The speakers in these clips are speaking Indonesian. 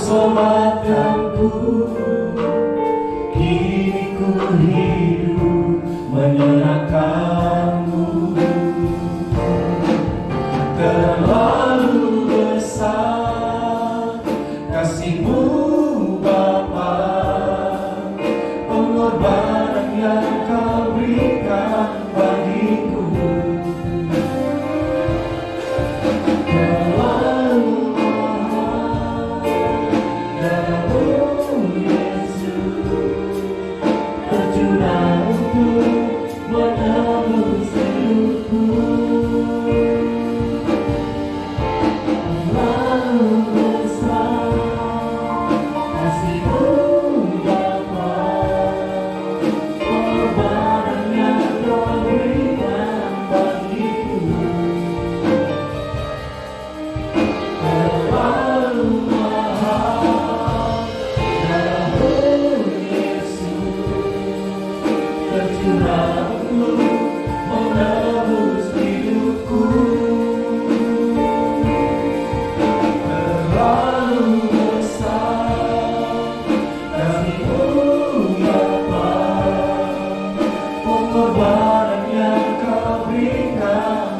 keselamatanku. Kini ku hidup menyerahkanmu. Terlalu besar kasih-Mu Bapa, pengorbanan yang Kau berikan bagiku. Terlalu mahal darah-Mu Yesus, tercurah untuk menebus hidupku. Terlalu besar kasih-Mu Bapa, pengorbanan yang Kau berikan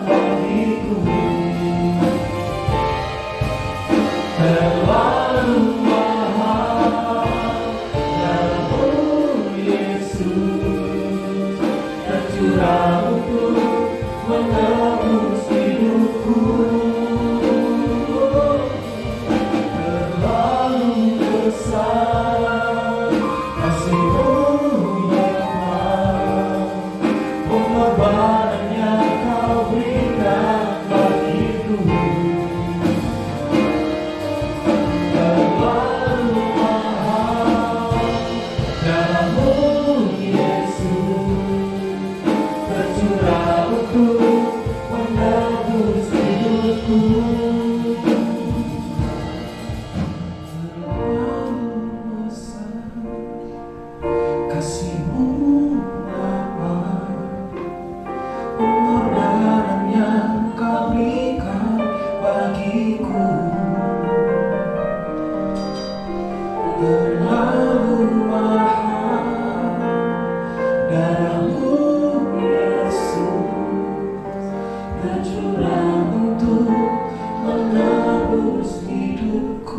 bagiku. Terlalu mahal darah-Mu Yesus, tercurah untuk menebus hidupku. Terlalu besar kasih-Mu Bapa, pengorbanan yang Kau berikan bagiku. Terlalu mahal darah-Mu Yesus, tercurah untuk menebus hidupku. Terlalu besar kasih-Mu Bapa, pengorbanan yang Kau berikan bagiku. Terlalu mahal darah-Mu Yesus, tercurah untuk menebus hidupku. Terlalu besar kasih-Mu Bapa, pengorbanan yang Kau berikan bagiku. Terlalu mahal darah-Mu Yesus, tercurah untuk menebus hidupku.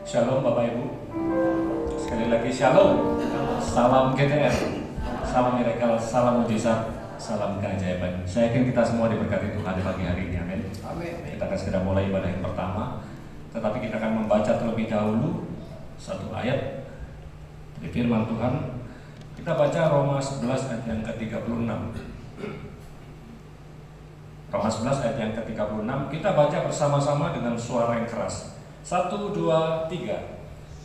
Shalom Bapak Ibu. Sekali lagi shalom. Salam GTR, salam miracle, salam mujizat, salam keajaiban. Saya yakin kita semua diberkati Tuhan di pagi hari ini. Amin. Kita akan segera mulai ibadah yang pertama. Tetapi kita akan membaca terlebih dahulu satu ayat dari firman Tuhan. Kita baca Roma 11 ayat yang ke-36. Roma 11 ayat yang ke-36. Kita baca bersama-sama dengan suara yang keras. 1, 2, 3.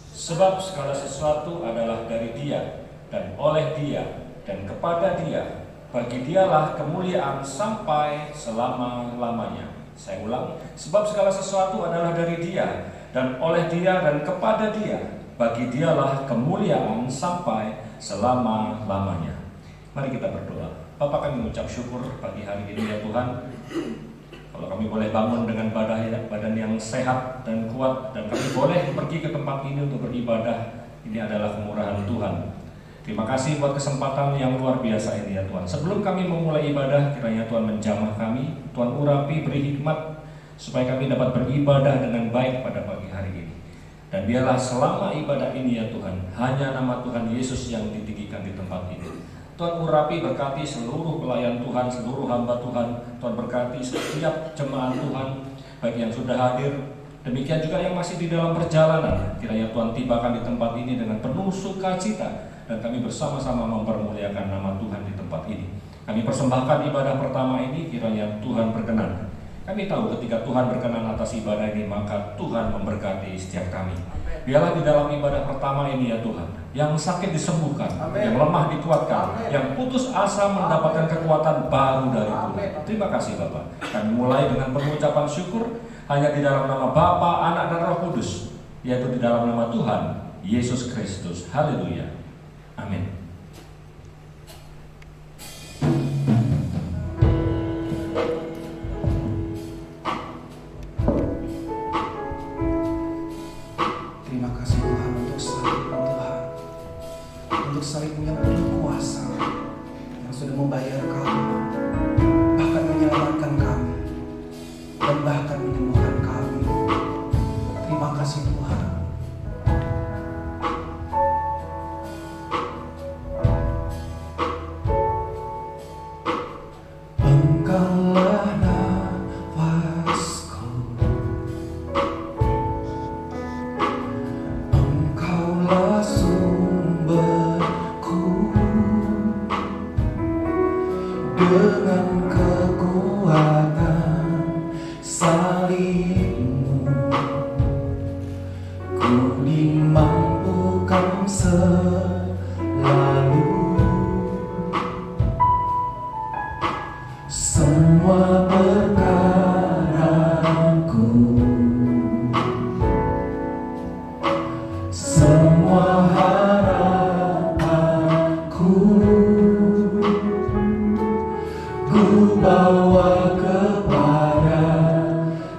Sebab segala sesuatu adalah dari Dia, dan oleh Dia, dan kepada Dia. Bagi Dialah kemuliaan sampai selama-lamanya. Saya ulang, sebab segala sesuatu adalah dari Dia, dan oleh Dia, dan kepada Dia. Bagi Dialah kemuliaan sampai selama-lamanya. Mari kita berdoa. Bapa, kami mengucap syukur pagi hari ini ya Tuhan. Kalau kami boleh bangun dengan badan yang sehat dan kuat, dan kami boleh pergi ke tempat ini untuk beribadah, ini adalah kemurahan Tuhan. Terima kasih buat kesempatan yang luar biasa ini ya Tuhan. Sebelum kami memulai ibadah, kiranya Tuhan menjamah kami, Tuhan urapi, beri hikmat, supaya kami dapat beribadah dengan baik pada pagi hari ini. Dan biarlah selama ibadah ini ya Tuhan, hanya nama Tuhan Yesus yang ditinggikan di tempat ini. Tuhan urapi, berkati seluruh pelayan Tuhan, seluruh hamba Tuhan. Tuhan berkati setiap jemaat Tuhan, baik yang sudah hadir, demikian juga yang masih di dalam perjalanan. Kiranya Tuhan tibakan di tempat ini dengan penuh sukacita, dan kami bersama-sama mempermuliakan nama Tuhan di tempat ini. Kami persembahkan ibadah pertama ini, kiranya Tuhan berkenan. Kami tahu ketika Tuhan berkenan atas ibadah ini, maka Tuhan memberkati setiap kami. Biarlah di dalam ibadah pertama ini ya Tuhan, yang sakit disembuhkan, yang lemah dikuatkan, yang putus asa mendapatkan kekuatan baru dari Tuhan. Terima kasih Bapak. Kami mulai dengan pengucapan syukur hanya di dalam nama Bapa, Anak, dan Roh Kudus, yaitu di dalam nama Tuhan Yesus Kristus. Haleluya. Amin. Terima kasih Tuhan untuk salib-Mu Tuhan, untuk salib-Mu yang penuh kuasa, yang sudah membayar kami, bahkan menyelamatkan kami, dan bahkan menyembuhkan kami. Terima kasih Tuhan. Engkaulah nafasku, Engkaulah sumberku, dengan kekuatan salib-Mu ku dimampukan selalu. Semua perkaraku, semua harapanku, ku bawa kepada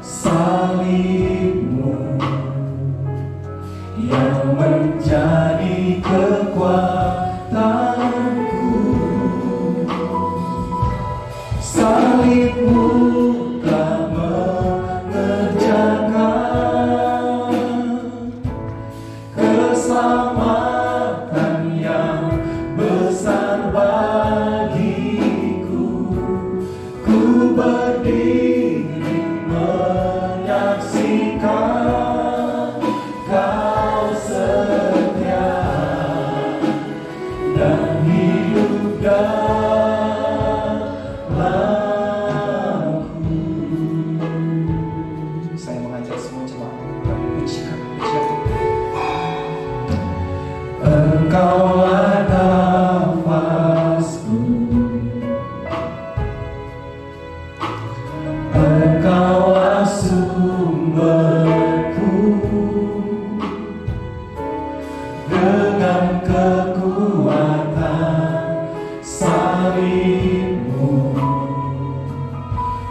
salib-Mu yang menjadi kekuatanku. Salib-Mu telah mengerjakan keselamatan yang besar bagiku. Ku berdiri menyaksikan Kau setia dan hidup dalamku. Saya mengajak semua jemaat untuk pujikan Engkaulah nafasku, Engkaulah sumberku, dengan kekuatan salib-Mu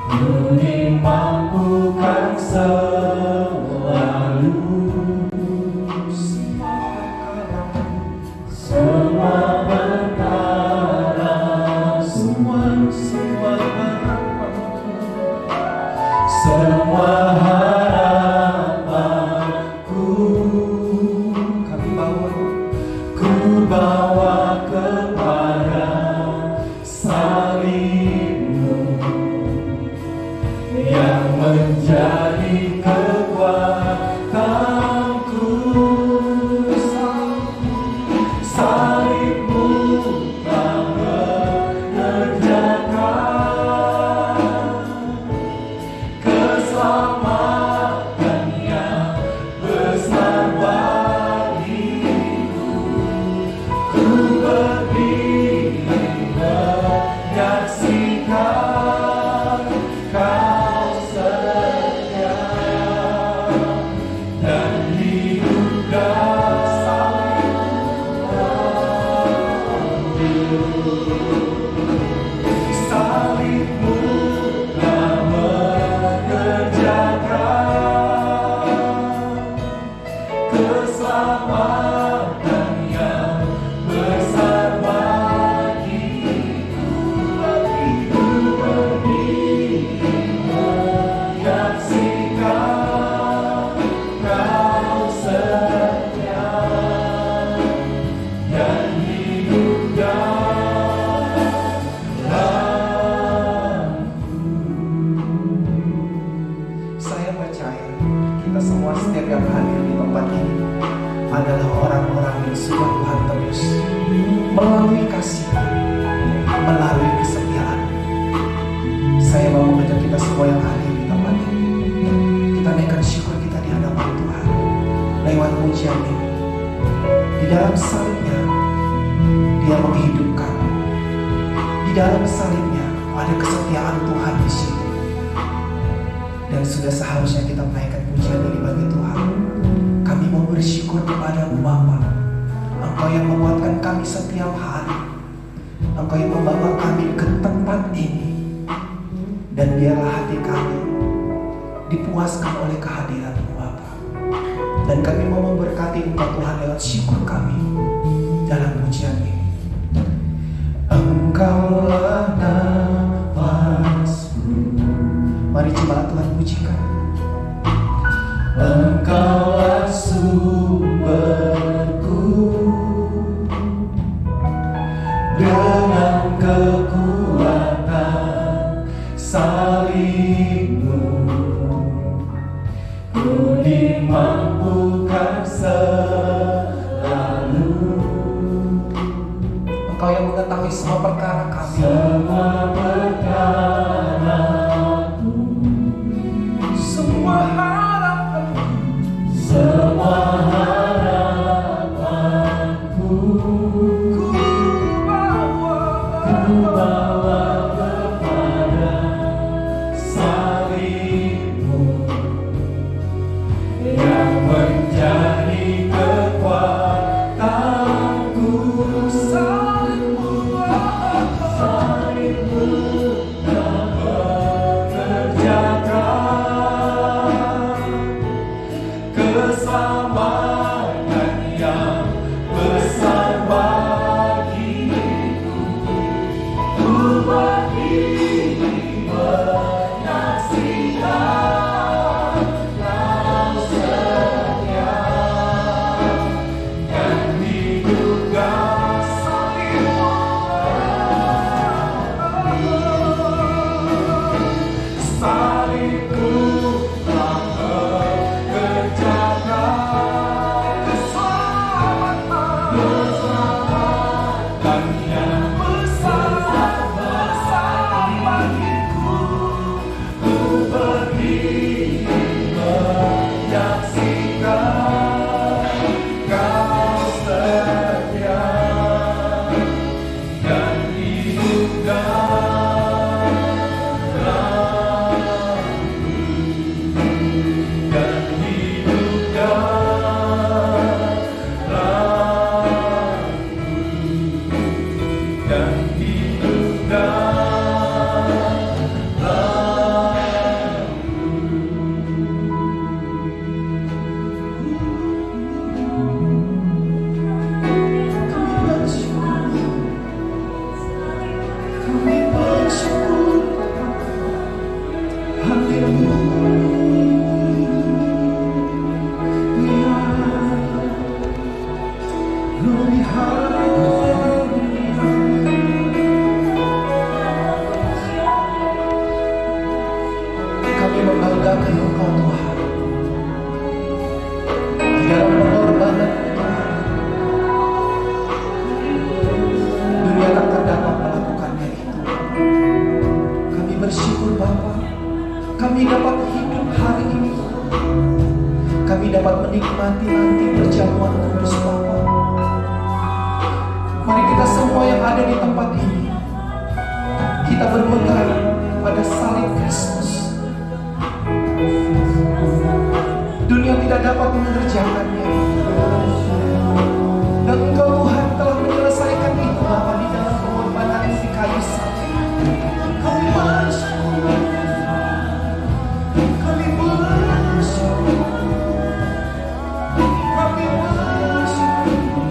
ku dimampukan selalu. Semua hadir di tempat ini adalah orang-orang yang sudah Tuhan tebus melalui kasih, melalui kesetiaan. Saya mau mengajak kita semua yang hadir di tempat ini, kita naikkan syukur kita di hadapan Tuhan lewat pujian ini. Di dalam salibnya Dia menghidupkan. Di dalam salibnya ada kesetiaan Tuhan di situ. Dan sudah seharusnya kita menaikkan pujian ini bagi Tuhan. Kami mau bersyukur kepada-Mu Bapa. Engkau yang menguatkan kami setiap hari. Engkau yang membawa kami ke tempat ini. Dan biarlah hati kami dipuaskan oleh kehadiran-Mu Bapa. Dan kami mau memberkati Engkau Tuhan lewat syukur kami dalam pujian ini. Engkaulah nafasku. Mari coba Tuhan pujikan. Engkaulah sumberku, dengan kekuatan salib-Mu ku dimampukan selalu. Engkau yang mengetahui semua perkara kami, semua perkaraku, semua harapanku, semua harapanku, ku bawa kepada salib-Mu yang menjadi kekuatanku. Salib-Mu yang mengerjakan keselamatan yang besar bagiku. Ku berdiri menyaksikan Kau setia dan hidupkan salib-Mu. Salib-Mu telah mengerjakan keselamatan yang besar bagiku. Ku berdiri menyaksikan Kau setia dan hidupkan dan kami bersyukur. Kami membanggakan Engkau Tuhan di dalam pengorbanan Tuhan. Dunia takkan dapat melakukannya itu. Kami bersyukur Bapa, kami dapat hidup hari ini. Kami dapat menikmati nanti perjamuan kudus Bapa. Mari kita semua yang ada di tempat ini, kita berpegang pada salib Kristus. Dunia tidak dapat mengerjakannya, dan Engkau Tuhan telah menyelesaikan itu Bapa di dalam pengorbanan di kayu salib. Kami bersyukur, kami bersyukur, kami bersyukur. Kami bersyukur.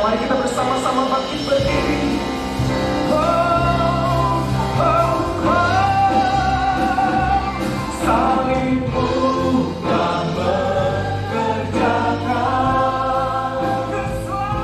Mari kita bersama-sama bangkit berdiri. Saling bukan bekerjakan bersama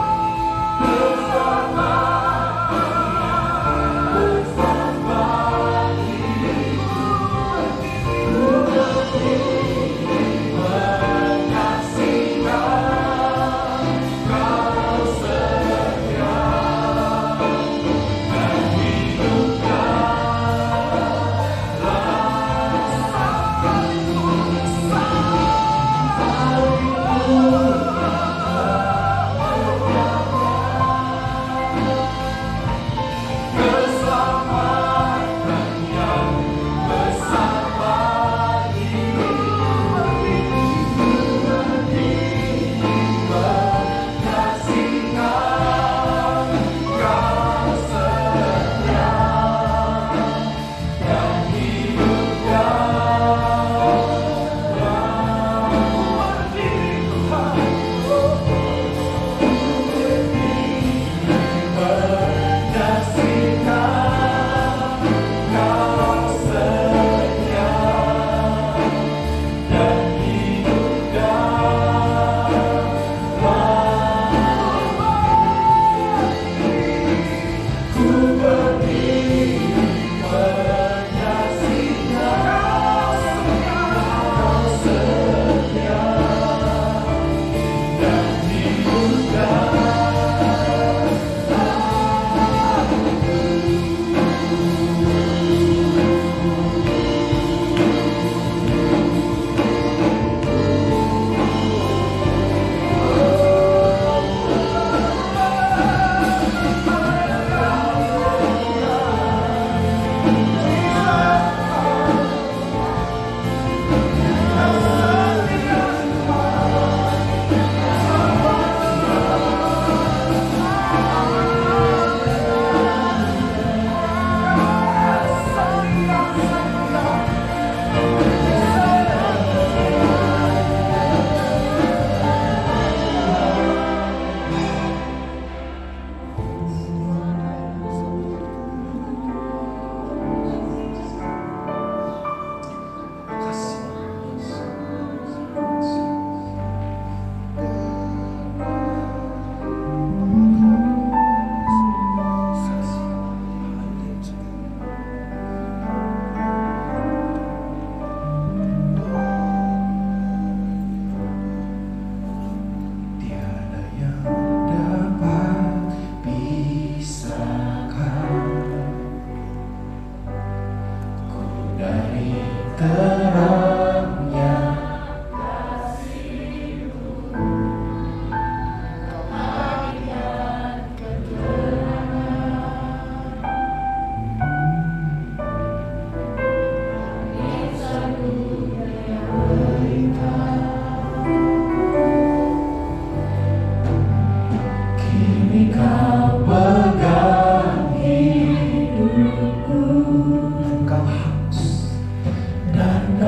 dan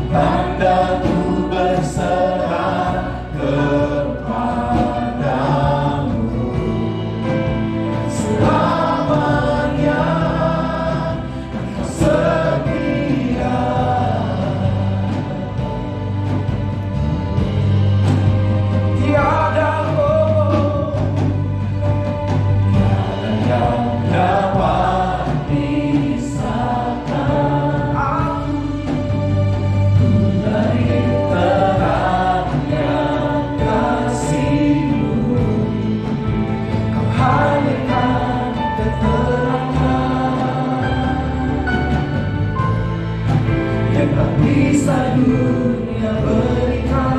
Tandaku berserah kepadamu selamanya. Engkau setia, tiada yang dapat pisahkan aku dari terangnya kasih-Mu. Kau hadirkan keterangan yang tak bisa dunia berikan.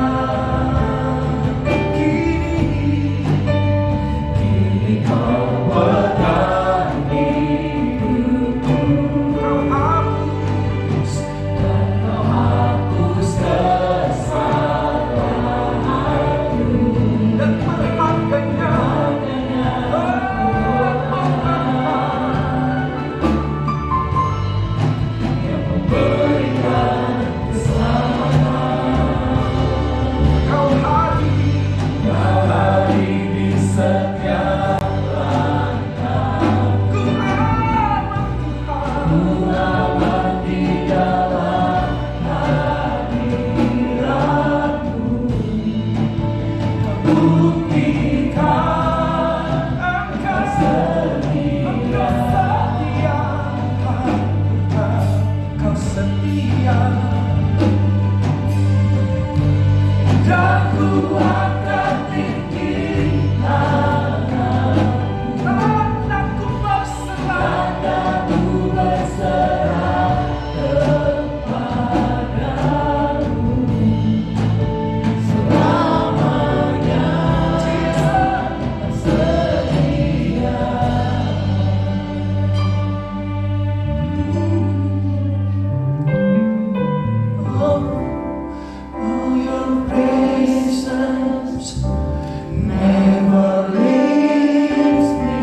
Kini Kau pegang hidupku, Kau hapus dan Kau hapus kesalahanku dan melihatkannya yang memberikan keselamatan. Kau hadir di setiap langkahku. Ku aman di dalam hadirat-Mu. Kau buktikan Engkau setia, Kau setia. Dan ku angkat tinggi tanganku, tandaku berserah kepadamu selamanya. Setia. Oh, your presence never leaves me,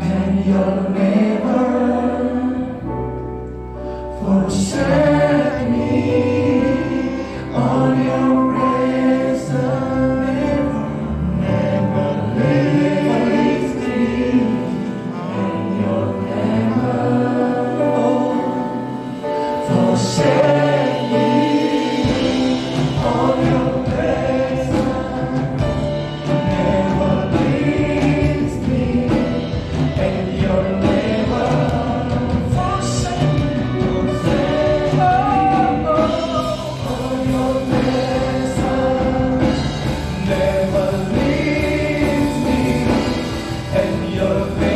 and you'll never forsake me. Oh, your presence never leaves me, and you'll never forsake me. Oh, your presence never leaves me, and you'll never forsake me. Oh, your presence never leaves me, and you'll never forsake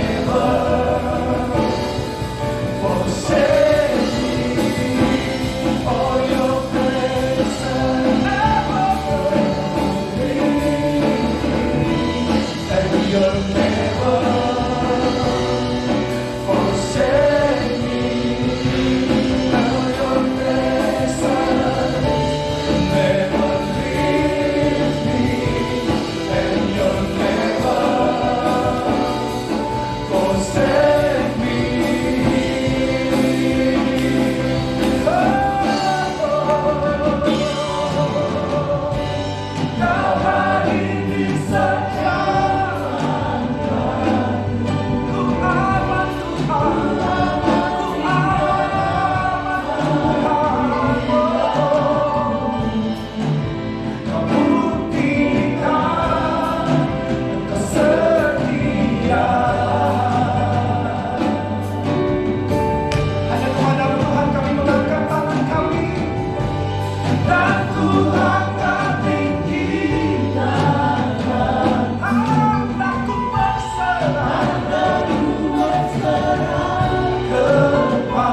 me. Oh, your presence never leaves me, and you'll never forsake me. Oh, your presence never leaves me, and you'll never forsake me. Kau hadir di setiap langkahku. Ku aman Tuhan, ku aman Tuhan. Kau buktikan Engkau setia. Hanya kepada Tuhan kami mengangkat tangan kami, dan Tuhan tinggi tanganku berserah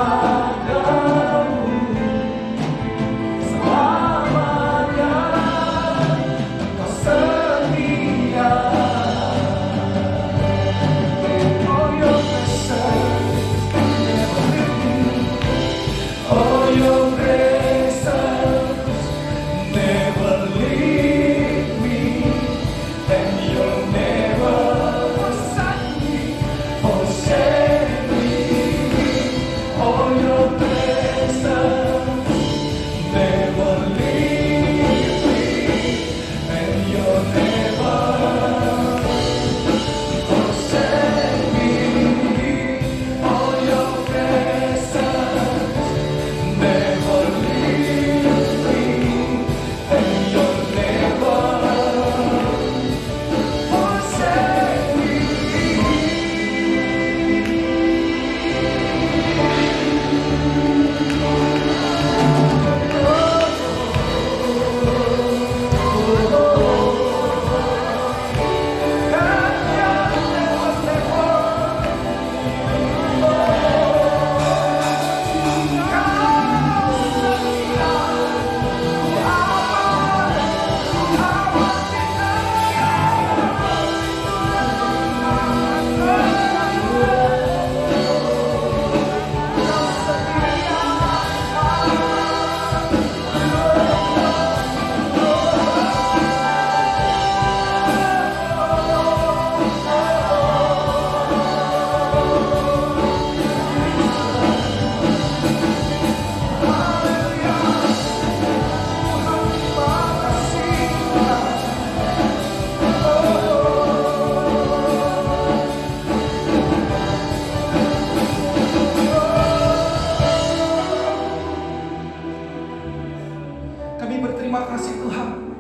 kepadamu selamanya. Kau setia. Oh, your presence never leaves me. Oh, your presence never Kami berterima kasih Tuhan,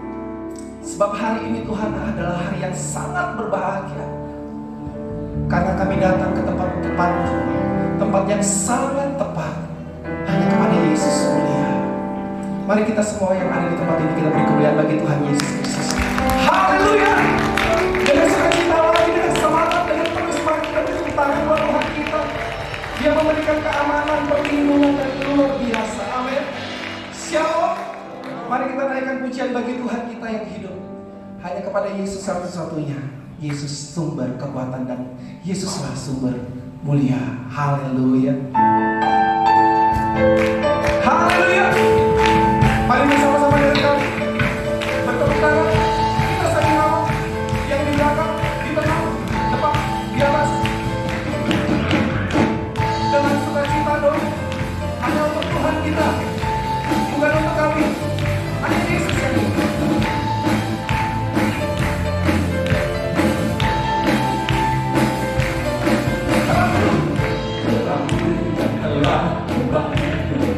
sebab hari ini Tuhan adalah hari yang sangat berbahagia. Karena kami datang ke tempat yang sangat tepat, hanya kepada Yesus mulia. Mari kita semua yang ada di tempat ini, kita beri kemuliaan bagi Tuhan Yesus Kristus. Haleluya! Dengan sukacita lagi, dengan semangat, dengan penuh semangat kita bertepuk tangan buat Tuhan kita. Dia memberikan keamanan, perlindungan dan luar biasa. Amin. Shalom. Mari kita naikkan pujian bagi Tuhan kita yang hidup. Hanya kepada Yesus satu-satunya. Yesus sumber kekuatan dan Yesuslah sumber mulia. Haleluya. Haleluya. Mari bersama-sama dengan kami bertepuk tangan. Kita saling nama yang di belakang, di tengah, depan, di atas. Dengan sukacita dong. Hanya untuk Tuhan kita, bukan untuk kami. Hanya Yesus yang hidup. telah kembali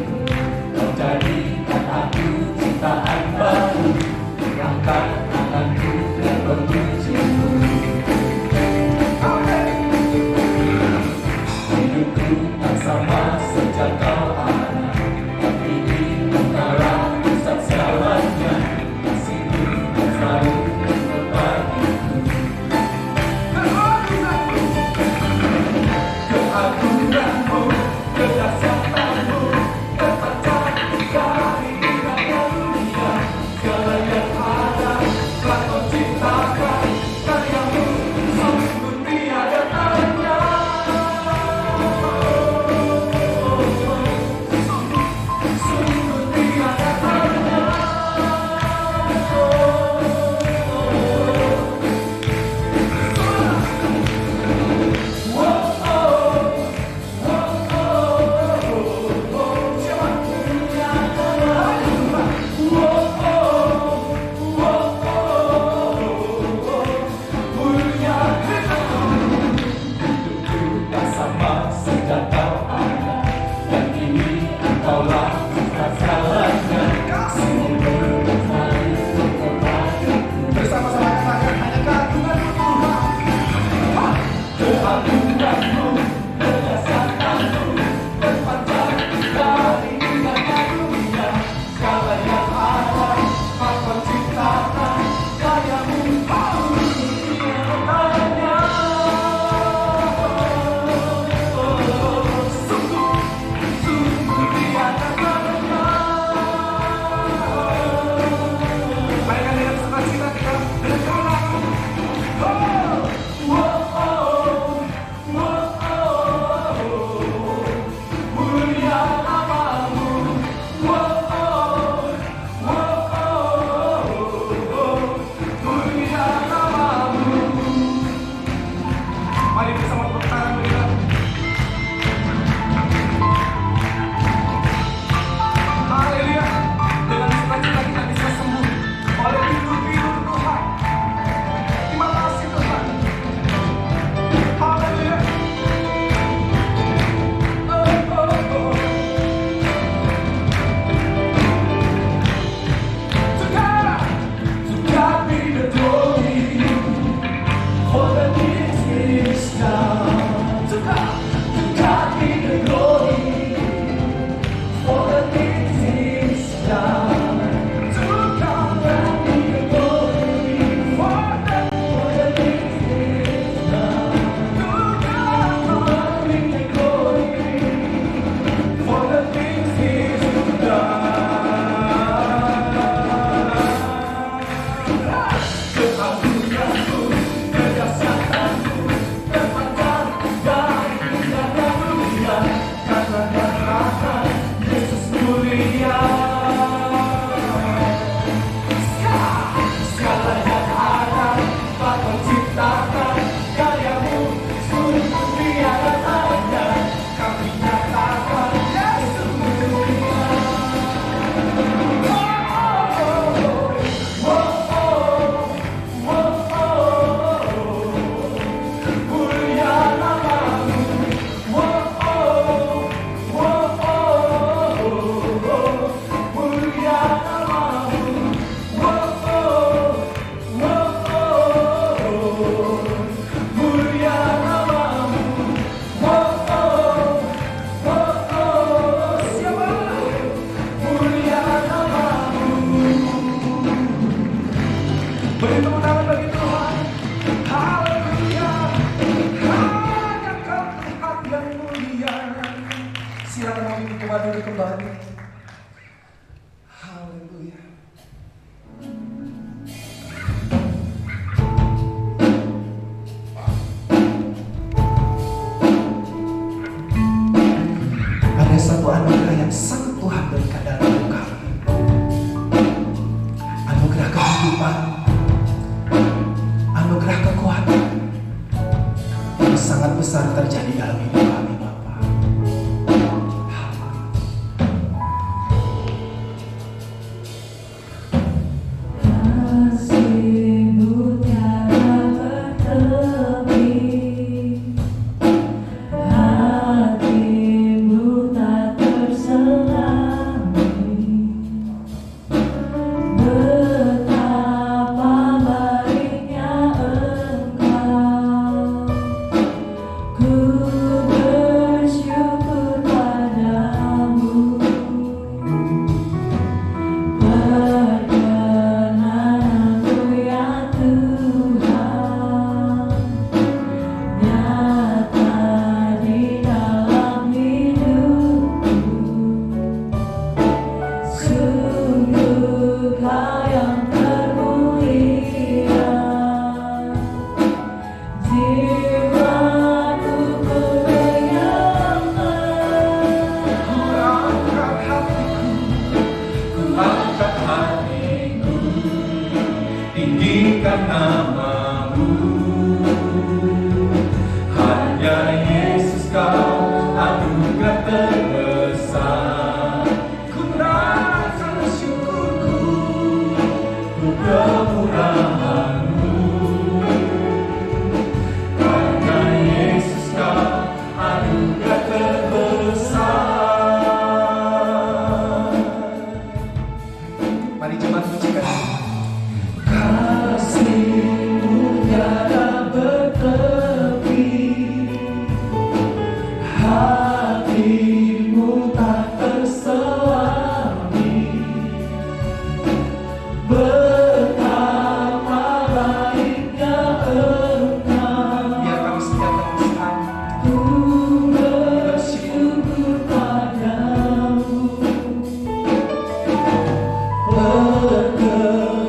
Beri tepuk tangan bagi Tuhan. Haleluya. Hanya Kau Tuhan yang mulia. Silakan kami Tuhan duduk kembali. Haleluya. Ada satu anugerah yang sang Tuhan berikan dalam hidup kami. Anugerah kehidupan, anugerah kekuatan yang sangat besar terjadi dalam hidup kami, Bapa. Kasih-Mu tiada bertepi, hati-Mu tak terselami. Betapa baiknya Engkau, ku bersyukur padamu. Perkenanmu ya Tuhan, nyata di dalam hidupku. Sungguh Kau yang termulia, jiwaku pun menyembah. Ku angkat hatiku, tinggikan nama-Mu. Hanya Yesus Kau anugerah terbesar. Ku naikkan syukurku, ku kemurahan-Mu. Karena Yesus Kau anugerah terbesar. Mari jemaat pujikan. Kasih-Mu tiada bertepi, hati-Mu tak terselami. Betapa baiknya Engkau. Biar kami setiap bersama. Ku bersyukur padamu. Perkenan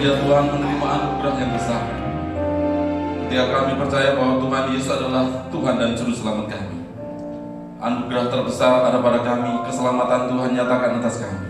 ya Tuhan menerima anugerah yang besar. Ketika kami percaya bahwa Tuhan Yesus adalah Tuhan dan Juru Selamat kami, anugerah terbesar ada pada kami, keselamatan Tuhan nyatakan atas kami.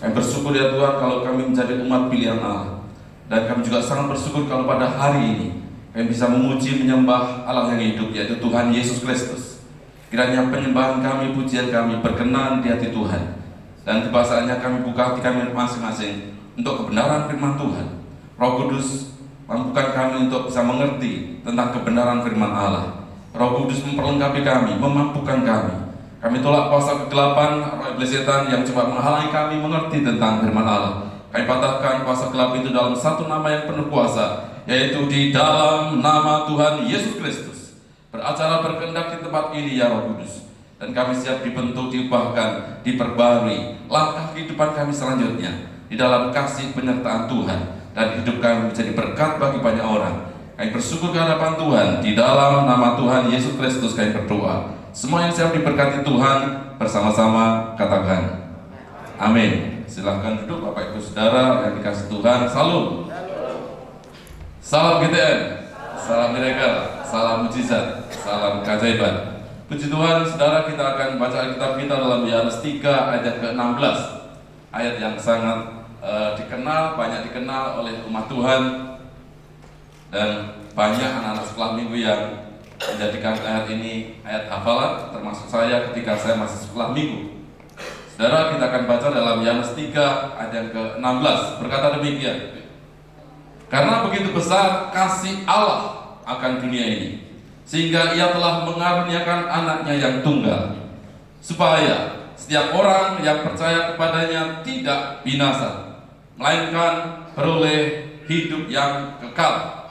Kami bersyukur ya Tuhan kalau kami menjadi umat pilihan Allah. Dan kami juga sangat bersyukur kalau pada hari ini kami bisa memuji menyembah Allah yang hidup, yaitu Tuhan Yesus Kristus. Kiranya penyembahan kami, pujian kami berkenan di hati Tuhan. Dan tiba saatnya kami buka hati kami masing-masing untuk kebenaran firman Tuhan. Roh Kudus mampukan kami untuk bisa mengerti tentang kebenaran firman Allah. Roh Kudus memperlengkapi kami, memampukan kami. Kami tolak kuasa kegelapan, roh iblis setan yang coba menghalangi kami mengerti tentang firman Allah. Kami patahkan kuasa gelap itu dalam satu nama yang penuh kuasa, yaitu di dalam nama Tuhan Yesus Kristus. Beracara berkehendak di tempat ini ya Roh Kudus. Dan kami siap dibentuk, diubahkan, diperbarui langkah kehidupan kami selanjutnya di dalam kasih penyertaan Tuhan. Dan hidup kami menjadi berkat bagi banyak orang. Kami bersyukur ke hadapan Tuhan. Di dalam nama Tuhan Yesus Kristus kami berdoa. Semua yang siap diberkati Tuhan bersama-sama katakan amin. Silahkan duduk Bapak Ibu Saudara yang dikasih Tuhan. Salam. Salam GTN. Salam miracle. Salam mujizat. Salam keajaiban. Puji Tuhan, saudara, kita akan baca Alkitab kita dalam Yohanes 3 ayat ke-16. Ayat yang sangat dikenal, banyak dikenal oleh umat Tuhan. Dan banyak anak-anak sekolah minggu yang menjadikan ayat ini ayat hafalan, termasuk saya ketika saya masih sekolah minggu. Saudara, kita akan baca dalam Yohanes 3 ayat yang ke-16. Berkata demikian, karena begitu besar kasih Allah akan dunia ini, sehingga ia telah mengaruniakan anaknya yang tunggal, supaya setiap orang yang percaya kepadanya tidak binasa, melainkan beroleh hidup yang kekal.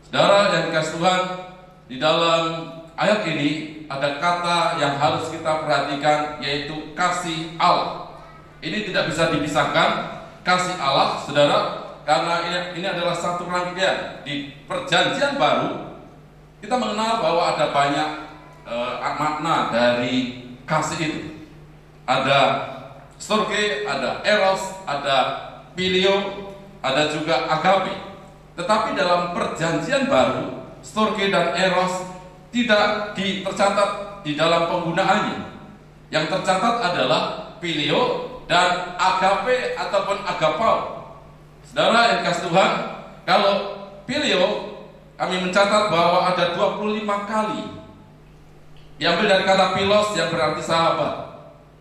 Saudara yang dikasih Tuhan, di dalam ayat ini ada kata yang harus kita perhatikan, yaitu kasih Allah. Ini tidak bisa dipisahkan, kasih Allah, saudara, karena ini adalah satu rangkaian. Di perjanjian baru kita mengenal bahwa ada banyak makna dari kasih itu. Ada storge, ada eros, ada filio, ada juga agape. Tetapi dalam perjanjian baru, storge dan eros tidak tercatat di dalam penggunaannya. Yang tercatat adalah filio dan agape ataupun agapau. Saudara yang kasih Tuhan, kalau filio kami mencatat bahwa ada 25 kali diambil dari kata philos yang berarti sahabat.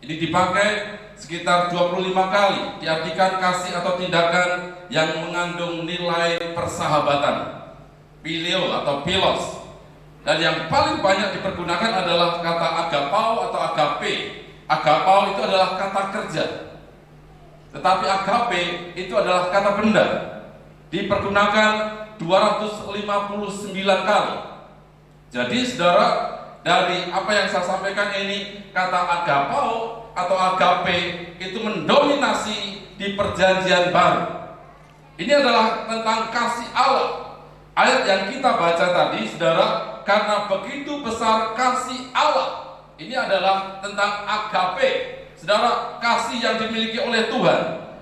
Ini dipakai sekitar 25 kali, diartikan kasih atau tindakan yang mengandung nilai persahabatan, filio atau philos. Dan yang paling banyak dipergunakan adalah kata agapau atau agape. Agapau itu adalah kata kerja, tetapi agape itu adalah kata benda. Dipergunakan 259 kali. Jadi saudara, dari apa yang saya sampaikan ini, kata agapau atau agape itu mendominasi di perjanjian baru. Ini adalah tentang kasih Allah. Ayat yang kita baca tadi, saudara, karena begitu besar kasih Allah. Ini adalah tentang agape, saudara, kasih yang dimiliki oleh Tuhan,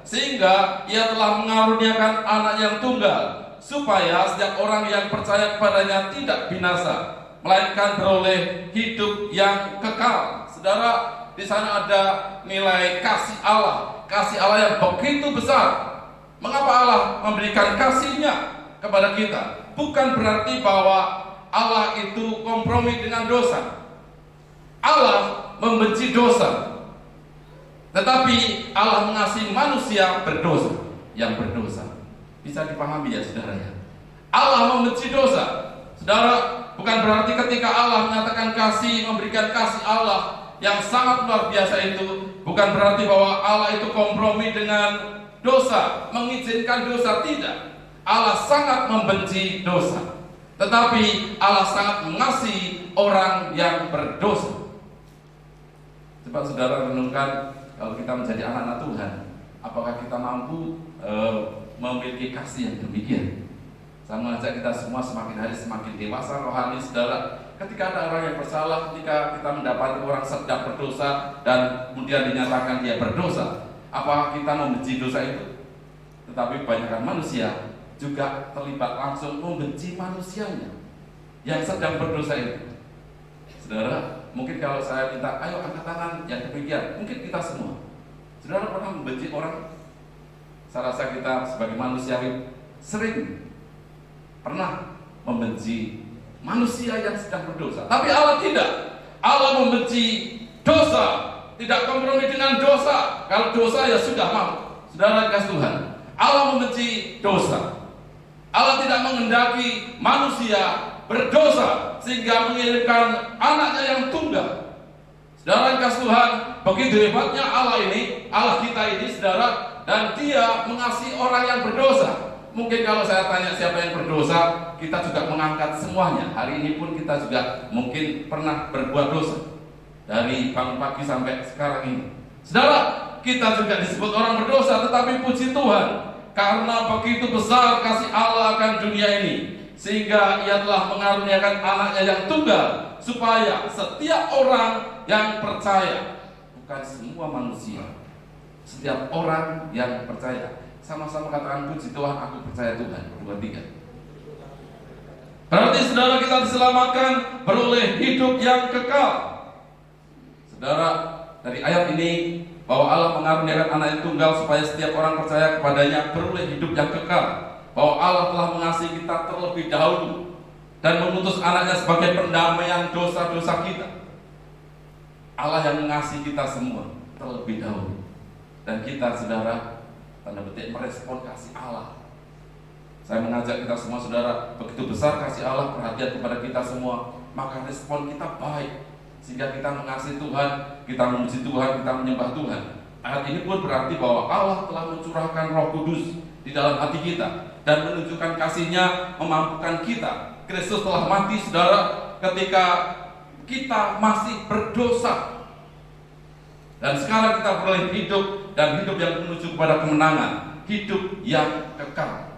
sehingga ia telah mengaruniakan anak yang tunggal, supaya setiap orang yang percaya kepadanya tidak binasa, melainkan beroleh hidup yang kekal. Saudara, di sana ada nilai kasih Allah yang begitu besar. Mengapa Allah memberikan kasih-Nya kepada kita? Bukan berarti bahwa Allah itu kompromi dengan dosa. Allah membenci dosa, tetapi Allah mengasihi manusia berdosa, yang berdosa. Bisa dipahami ya saudara ya. Allah membenci dosa. Saudara, bukan berarti ketika Allah menyatakan kasih, memberikan kasih Allah yang sangat luar biasa itu, bukan berarti bahwa Allah itu kompromi dengan dosa, mengizinkan dosa. Tidak. Allah sangat membenci dosa, tetapi Allah sangat mengasihi orang yang berdosa. Coba saudara renungkan, kalau kita menjadi anak-anak Tuhan, apakah kita mampu memiliki kasih yang demikian? Saya mengajak kita semua semakin hari semakin dewasa rohani, saudara. Ketika ada orang yang bersalah, ketika kita mendapati orang sedang berdosa dan kemudian dinyatakan dia berdosa, apakah kita membenci dosa itu? Tetapi kebanyakan manusia juga terlibat langsung membenci manusianya yang sedang berdosa itu. Saudara, mungkin kalau saya minta, ayo angkat tangan yang demikian, mungkin kita semua. Saudara pernah membenci orang? Saya rasa kita sebagai manusia sering pernah membenci manusia yang sedang berdosa. Tapi Allah tidak. Allah membenci dosa, tidak kompromi dengan dosa. Kalau dosa ya sudah mau. Saudara kasih Tuhan, Allah membenci dosa. Allah tidak menghendaki manusia berdosa sehingga mengirimkan anaknya yang tunggal. Saudara kasih Tuhan, begitu hebatnya Allah ini, Allah kita ini saudara, dan Dia mengasihi orang yang berdosa. Mungkin kalau saya tanya siapa yang berdosa, kita juga mengangkat semuanya. Hari ini pun kita juga mungkin pernah berbuat dosa dari bangun pagi sampai sekarang ini. Saudara, kita juga disebut orang berdosa, tetapi puji Tuhan, karena begitu besar kasih Allah akan dunia ini, sehingga Ia telah mengaruniakan anaknya yang tunggal, supaya setiap orang yang percaya, bukan semua manusia, setiap orang yang percaya. Sama-sama katakan puji Tuhan, aku percaya Tuhan. 2, 3. Berarti saudara, kita diselamatkan beroleh hidup yang kekal. Saudara, dari ayat ini bahwa Allah mengaruniakan anak yang tunggal supaya setiap orang percaya kepadanya beroleh hidup yang kekal. Bahwa Allah telah mengasihi kita terlebih dahulu dan mengutus anaknya sebagai pendamaian dosa-dosa kita. Allah yang mengasihi kita semua terlebih dahulu. Dan kita saudara, tanda petik merespon kasih Allah. Saya mengajak kita semua saudara, begitu besar kasih Allah perhatian kepada kita semua, maka respon kita baik, sehingga kita mengasihi Tuhan, kita memuji Tuhan, kita menyembah Tuhan. Ayat ini pun berarti bahwa Allah telah mencurahkan Roh Kudus di dalam hati kita dan menunjukkan kasih-Nya memampukan kita. Kristus telah mati saudara ketika kita masih berdosa. Dan sekarang kita beroleh hidup, dan hidup yang menuju kepada kemenangan, hidup yang kekal.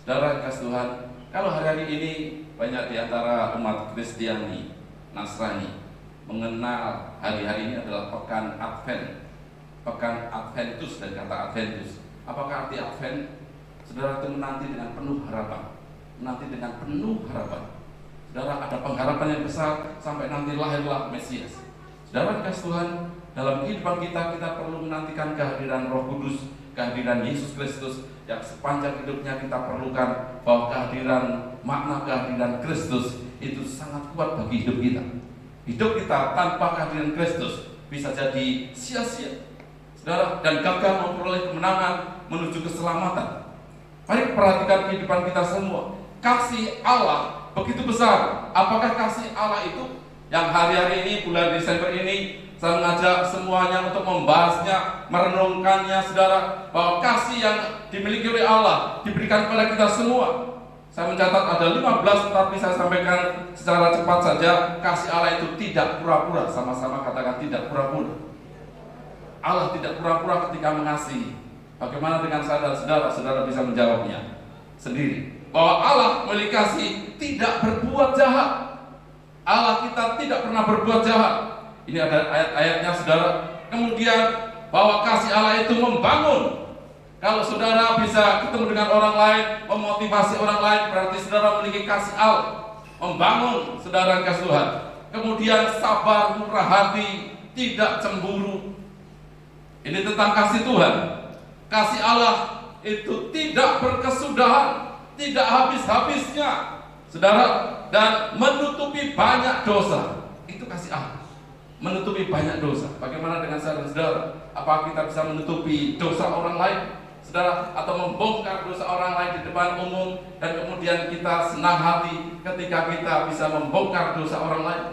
Saudara kasih Tuhan, kalau hari-hari ini banyak di antara umat Kristiani, Nasrani mengenal hari-hari ini adalah pekan Advent, pekan Adventus dan kata Adventus. Apakah arti Advent? Saudara itu menanti dengan penuh harapan, menanti dengan penuh harapan. Saudara, ada pengharapan yang besar sampai nanti lahirlah Mesias. Saudara kasih Tuhan, dalam kehidupan kita perlu menantikan kehadiran Roh Kudus, kehadiran Yesus Kristus yang sepanjang hidupnya kita perlukan. Bahwa makna kehadiran Kristus itu sangat kuat bagi hidup kita. Hidup kita tanpa kehadiran Kristus bisa jadi sia-sia, saudara, dan gagal memperoleh kemenangan menuju keselamatan. Mari perhatikan kehidupan kita semua. Kasih Allah begitu besar. Apakah kasih Allah itu yang hari-hari ini, bulan Desember ini, saya mengajak semuanya untuk membahasnya, merenungkannya saudara, bahwa kasih yang dimiliki oleh Allah diberikan kepada kita semua. Saya mencatat ada 15, tetapi saya sampaikan secara cepat saja. Kasih Allah itu tidak pura-pura. Sama-sama katakan tidak pura-pura. Allah tidak pura-pura ketika mengasihi. Bagaimana dengan saya dan saudara? Saudara bisa menjawabnya sendiri. Bahwa Allah memiliki kasih tidak berbuat jahat. Allah kita tidak pernah berbuat jahat. Ini ada ayat-ayatnya saudara. Kemudian bahwa kasih Allah itu membangun. Kalau saudara bisa ketemu dengan orang lain, memotivasi orang lain, berarti saudara memiliki kasih Allah. Membangun saudara kasih Tuhan. Kemudian sabar, murah hati, tidak cemburu. Ini tentang kasih Tuhan. Kasih Allah itu tidak berkesudahan, tidak habis-habisnya saudara, dan menutupi banyak dosa. Itu kasih Allah, menutupi banyak dosa. Bagaimana dengan saya dan saudara? Apakah kita bisa menutupi dosa orang lain, saudara, atau membongkar dosa orang lain di depan umum, dan kemudian kita senang hati ketika kita bisa membongkar dosa orang lain?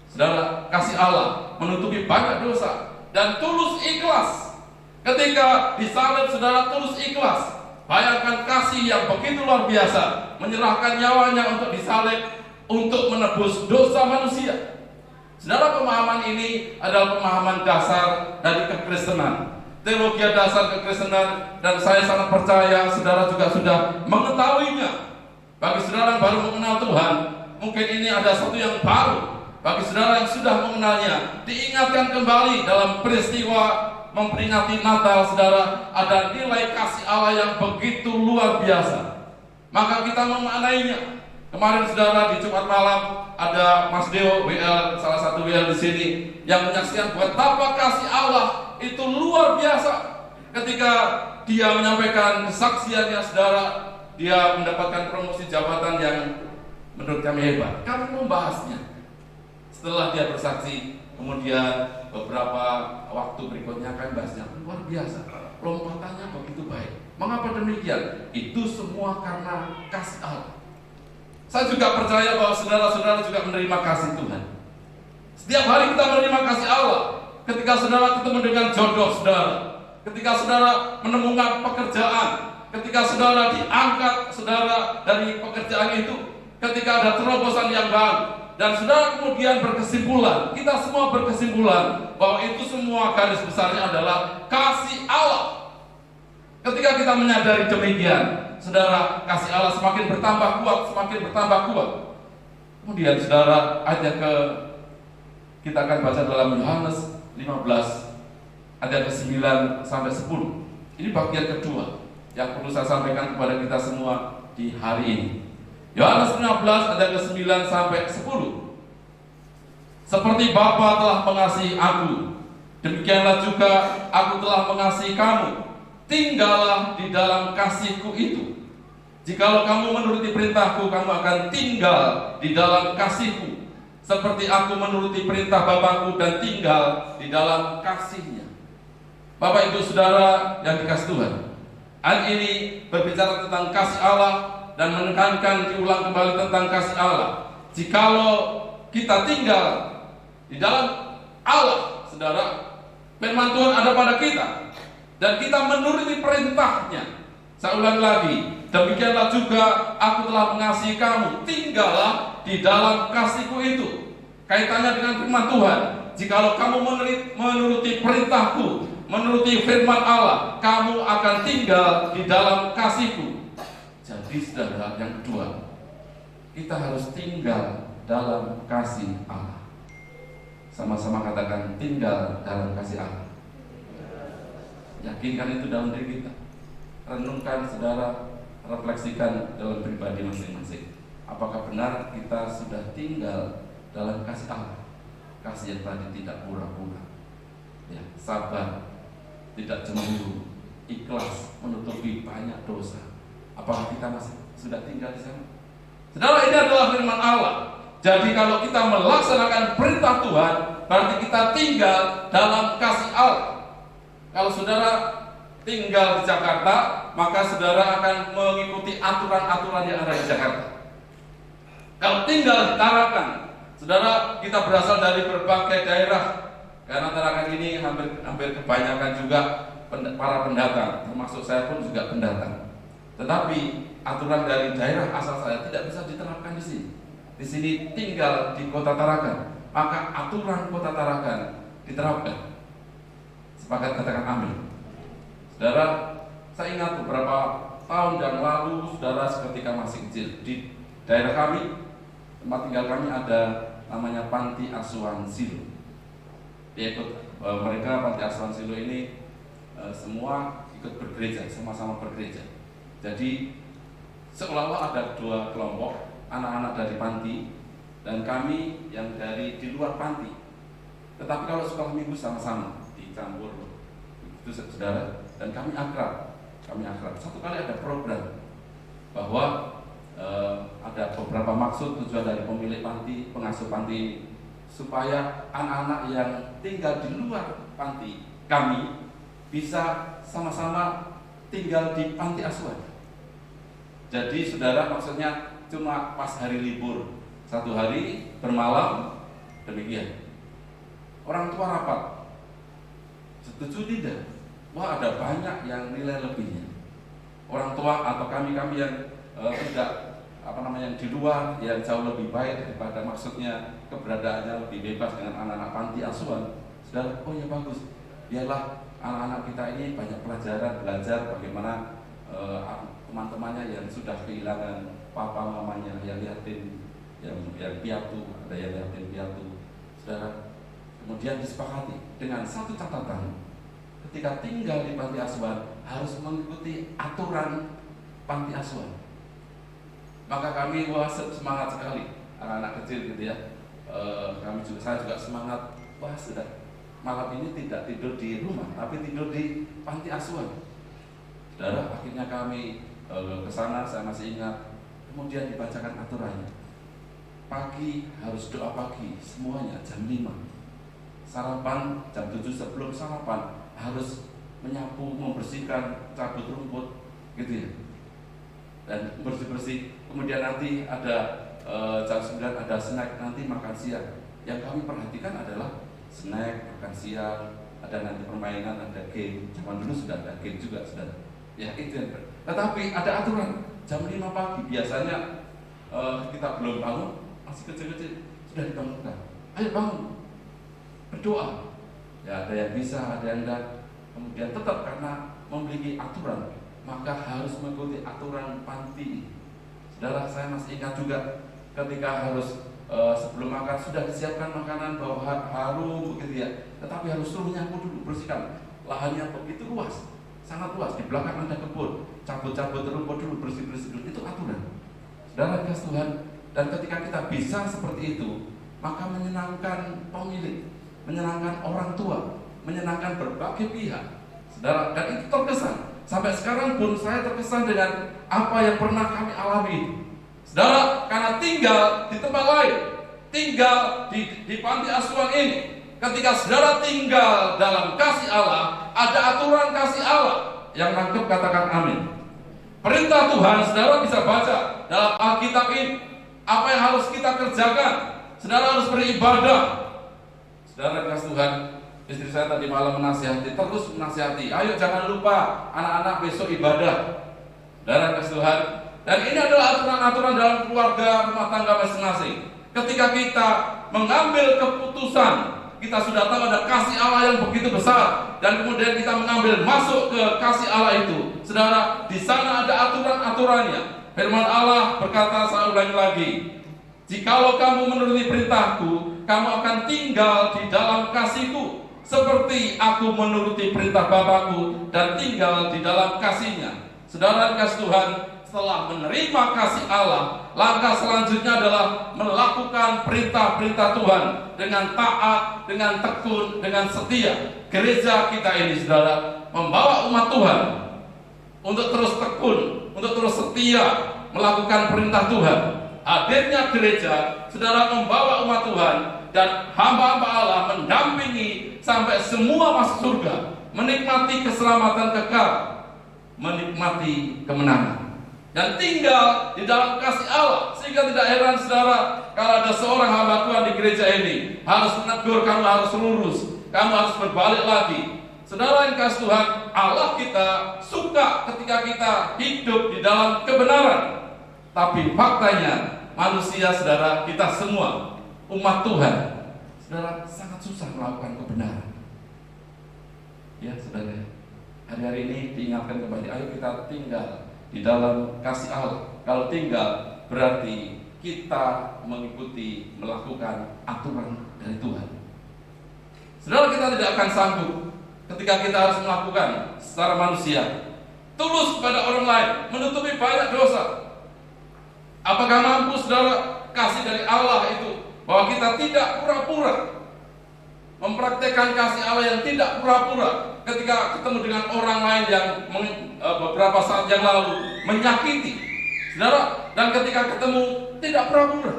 Saudara, kasih Allah menutupi banyak dosa dan tulus ikhlas. Ketika disalib, saudara tulus ikhlas. Bayangkan kasih yang begitu luar biasa, menyerahkan nyawanya untuk disalib, untuk menebus dosa manusia. Saudara, pemahaman ini adalah pemahaman dasar dari kekristenan, teologi dasar kekristenan, dan saya sangat percaya saudara juga sudah mengetahuinya. Bagi saudara yang baru mengenal Tuhan, mungkin ini ada sesuatu yang baru. Bagi saudara yang sudah mengenalnya, diingatkan kembali dalam peristiwa memperingati Natal, saudara, ada nilai kasih Allah yang begitu luar biasa. Maka kita memaknainya. Kemarin saudara di Jumat malam ada Mas Deo WL, salah satu WL di sini, yang menyaksikan betapa kasih Allah itu luar biasa. Ketika dia menyampaikan kesaksiannya, saudara, dia mendapatkan promosi jabatan yang menurut kami hebat. Kami membahasnya. Setelah dia bersaksi, kemudian beberapa waktu berikutnya kami bahasnya, luar biasa, lompatannya begitu baik. Mengapa demikian? Itu semua karena kasih Allah. Saya juga percaya bahwa saudara-saudara juga menerima kasih Tuhan. Setiap hari kita menerima kasih Allah. Ketika saudara ketemu dengan jodoh saudara, ketika saudara menemukan pekerjaan, ketika saudara diangkat saudara dari pekerjaan itu, ketika ada terobosan yang baru, dan saudara kemudian berkesimpulan, kita semua berkesimpulan bahwa itu semua garis besarnya adalah kasih Allah. Ketika kita menyadari demikian, saudara, kasih Allah semakin bertambah kuat, semakin bertambah kuat. Kemudian saudara, ayat kita akan baca dalam Yohanes 15 ayat ke-9 sampai 10. Ini bagian kedua yang perlu saya sampaikan kepada kita semua di hari ini. Yohanes 15 ayat ke-9 sampai 10. Seperti Bapa telah mengasihi aku, demikianlah juga aku telah mengasihi kamu. Tinggallah di dalam kasihku itu. Jikalau kamu menuruti perintahku, kamu akan tinggal di dalam kasihku, seperti aku menuruti perintah Bapakku dan tinggal di dalam kasihnya. Bapak Ibu Saudara yang dikasihi Tuhan, ayat ini berbicara tentang kasih Allah dan menekankan diulang kembali tentang kasih Allah. Jikalau kita tinggal di dalam Allah, saudara, firman Tuhan ada pada kita dan kita menuruti perintahnya. Saya ulang lagi, demikianlah juga aku telah mengasihi kamu, tinggallah di dalam kasihku itu. Kaitannya dengan firman Tuhan, jikalau kamu menuruti perintahku, menuruti firman Allah, kamu akan tinggal di dalam kasihku. Jadi saudara, yang kedua, kita harus tinggal dalam kasih Allah. Sama-sama katakan, tinggal dalam kasih Allah. Yakinkan itu dalam diri kita. Renungkan saudara, refleksikan dalam pribadi masing-masing. Apakah benar kita sudah tinggal dalam kasih Allah? Kasih yang tadi tidak pura-pura, ya, sabar, tidak cemburu, ikhlas menutupi banyak dosa. Apakah kita masih sudah tinggal di sana? Saudara, ini adalah firman Allah. Jadi kalau kita melaksanakan perintah Tuhan, berarti kita tinggal dalam kasih Allah. Kalau saudara tinggal di Jakarta, maka saudara akan mengikuti aturan-aturan yang ada di Jakarta. Kalau tinggal di Tarakan, saudara, kita berasal dari berbagai daerah, karena Tarakan ini hampir kebanyakan juga para pendatang, termasuk saya pun juga pendatang. Tetapi aturan dari daerah asal saya tidak bisa diterapkan di sini. Di sini tinggal di kota Tarakan, maka aturan kota Tarakan diterapkan. Sepakat katakan amin. Saudara, saya ingat beberapa tahun yang lalu, saudara, ketika masih kecil, di daerah kami, tempat tinggal kami ada namanya Panti Asuhan Silo. Mereka Panti Asuhan Silo ini semua ikut bergereja, sama-sama bergereja. Jadi seolah-olah ada dua kelompok, anak-anak dari panti dan kami yang dari di luar panti. Tetapi kalau sekolah minggu sama-sama dicampur itu saudara, dan kami akrab. Satu kali ada program bahwa ada beberapa maksud tujuan dari pemilik panti, pengasuh panti, supaya anak-anak yang tinggal di luar panti kami bisa sama-sama tinggal di panti asuhan. Jadi saudara, maksudnya cuma pas hari libur, satu hari bermalam, demikian. Orang tua rapat, setuju tidak? Wah, ada banyak yang nilai lebihnya. Orang tua atau kami yang tidak yang di luar, yang jauh lebih baik daripada, maksudnya keberadaannya lebih bebas dengan anak-anak panti asuhan. Saudara, oh ya bagus, biarlah anak-anak kita ini banyak pelajaran, belajar bagaimana teman-temannya yang sudah kehilangan papa mamanya, yang yatim, yang piatu, ada yang yatim piatu. Saudara, kemudian disepakati dengan satu catatan, ketika tinggal di panti asuhan harus mengikuti aturan panti asuhan. Maka kami semangat sekali anak-anak kecil gitu ya. Saya juga semangat. Wah sudah malam ini tidak tidur di rumah, tapi tidur di panti asuhan. Saudara, akhirnya kami ke sana, saya masih ingat. Kemudian dibacakan aturannya. Pagi harus doa pagi, semuanya jam 5. Sarapan jam 7, sebelum sarapan harus menyapu, membersihkan, cabut rumput, gitu ya. Dan bersih-bersih. Kemudian nanti ada jam 9 ada snack, nanti makan siang. Yang kami perhatikan adalah snack, makan siang, ada nanti permainan, ada game. Zaman dulu sudah ada game juga, sudah. Ya itu yang tetapi ada aturan jam 5 pagi biasanya kita belum bangun, masih kecil-kecil sudah dibangunkan. Ayo bangun, berdoa. Ya ada yang bisa, ada yang enggak. Kemudian tetap karena memiliki aturan, maka harus mengikuti aturan panti. Saudara, saya masih ingat juga ketika harus sebelum makan sudah disiapkan makanan bau harum begitu ya. Tetapi harus suruh nyapu dulu, bersihkan. Lahannya begitu luas, sangat luas. Di belakang ada kebun, cabut-cabut rumput dulu, bersih-bersih dulu. Itu aturan. Saudara kasih Tuhan. Dan ketika kita bisa seperti itu, maka menyenangkan pemilik, menyenangkan orang tua, menyenangkan berbagai pihak. Saudara, dan itu terkesan. Sampai sekarang pun saya terkesan dengan apa yang pernah kami alami. Saudara, karena tinggal di tempat lain, tinggal di panti asuhan ini, ketika saudara tinggal dalam kasih Allah, ada aturan kasih Allah. Yang nangkep katakan amin. Perintah Tuhan, saudara bisa baca dalam Alkitab ini. Apa yang harus kita kerjakan? Saudara harus beribadah. Saudara kasih Tuhan, istri saya tadi malam menasihati, terus menasihati. Ayo jangan lupa anak-anak besok ibadah. Saudara kasih Tuhan. Dan ini adalah aturan-aturan dalam keluarga, rumah tangga masing-masing. Ketika kita mengambil keputusan, kita sudah tahu ada kasih Allah yang begitu besar, dan kemudian kita mengambil masuk ke kasih Allah itu. Saudara, di sana ada aturan-aturannya. Firman Allah berkata, saya ulangi lagi, jikalau kamu menuruti perintahku, kamu akan tinggal di dalam kasihku, seperti aku menuruti perintah Bapakku dan tinggal di dalam kasihnya. Saudara kasih Tuhan, setelah menerima kasih Allah, langkah selanjutnya adalah melakukan perintah-perintah Tuhan dengan taat, dengan tekun, dengan setia. Gereja kita ini, saudara, membawa umat Tuhan untuk terus tekun, untuk terus setia melakukan perintah Tuhan. Hadirnya gereja, saudara, membawa umat Tuhan dan hamba-hamba Allah mendampingi sampai semua masuk surga, menikmati keselamatan kekal, menikmati kemenangan, dan tinggal di dalam kasih Allah. Sehingga tidak heran saudara, kalau ada seorang hamba Tuhan di gereja ini harus menegur, kamu harus lurus, kamu harus berbalik lagi. Saudara yang kasih Tuhan, Allah kita suka ketika kita hidup di dalam kebenaran. Tapi faktanya manusia, saudara, kita semua umat Tuhan, saudara, sangat susah melakukan kebenaran. Ya saudara, hari-hari ini diingatkan kembali, ayo kita tinggal di dalam kasih Allah. Kalau tinggal berarti kita mengikuti, melakukan aturan dari Tuhan. Saudara, kita tidak akan sanggup ketika kita harus melakukan secara manusia, tulus kepada orang lain, menutupi banyak dosa. Apakah mampu saudara kasih dari Allah itu, bahwa kita tidak pura-pura mempraktekkan kasih Allah yang tidak pura-pura ketika ketemu dengan orang lain yang beberapa saat yang lalu menyakiti saudara, dan ketika ketemu tidak pura-pura.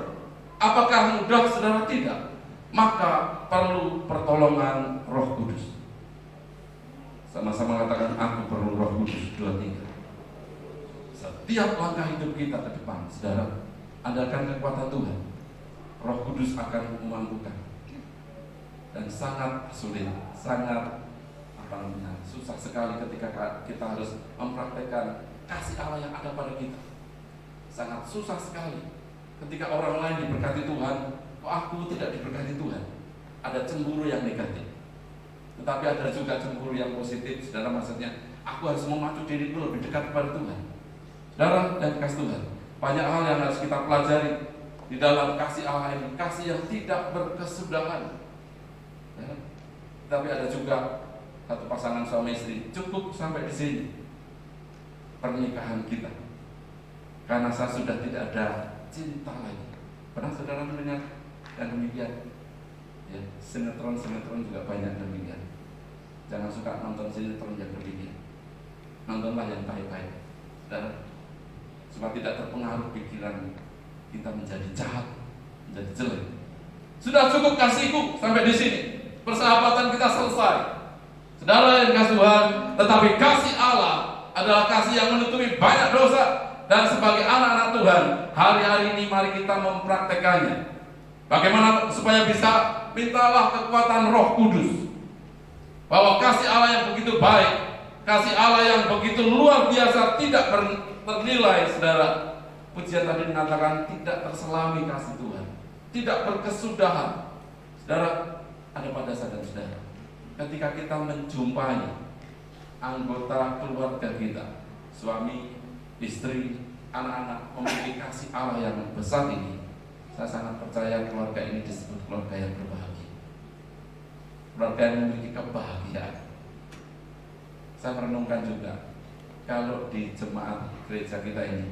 Apakah mudah saudara? Tidak. Maka perlu pertolongan Roh Kudus. Sama-sama katakan, aku perlu Roh Kudus. 2, 3. Setiap langkah hidup kita ke depan, saudara, andalkan kekuatan Tuhan. Roh Kudus akan memampukan. Dan sangat sulit, sangat susah sekali ketika kita harus mempraktekkan kasih Allah yang ada pada kita. Sangat susah sekali ketika orang lain diberkati Tuhan, kok aku tidak diberkati Tuhan. Ada cemburu yang negatif, tetapi ada juga cemburu yang positif. Saudara, maksudnya aku harus memacu diriku lebih dekat kepada Tuhan. Saudara dan kasih Tuhan, banyak hal yang harus kita pelajari di dalam kasih Allah ini, kasih yang tidak berkesudahan. Ya. Tapi ada juga satu pasangan suami istri, cukup sampai di sini pernikahan kita, karena saya sudah tidak ada cinta lagi. Pernah saudara mendengar yang demikian? Ya, sinetron juga banyak demikian. Jangan suka nonton sinetron yang demikian. Nontonlah yang baik-baik, saudara, supaya tidak terpengaruh pikiran kita menjadi jahat, menjadi jelek. Sudah cukup kasihku sampai di sini. Persahabatan kita selesai. Saudara yang kasih Tuhan, tetapi kasih Allah adalah kasih yang menutupi banyak dosa. Dan sebagai anak-anak Tuhan, hari-hari ini mari kita mempraktekannya. Bagaimana supaya bisa? Mintalah kekuatan Roh Kudus, bahwa kasih Allah yang begitu baik, kasih Allah yang begitu luar biasa, tidak ternilai, saudara. Pujian tadi mengatakan tidak terselami kasih Tuhan, tidak berkesudahan. Saudara, ada pada saya dan saudara, ketika kita menjumpai anggota keluarga kita, suami, istri, anak-anak memiliki kasih Allah yang besar ini, saya sangat percaya keluarga ini disebut keluarga yang berbahagia, keluarga yang memiliki kebahagiaan. Saya merenungkan juga, kalau di jemaat gereja kita ini,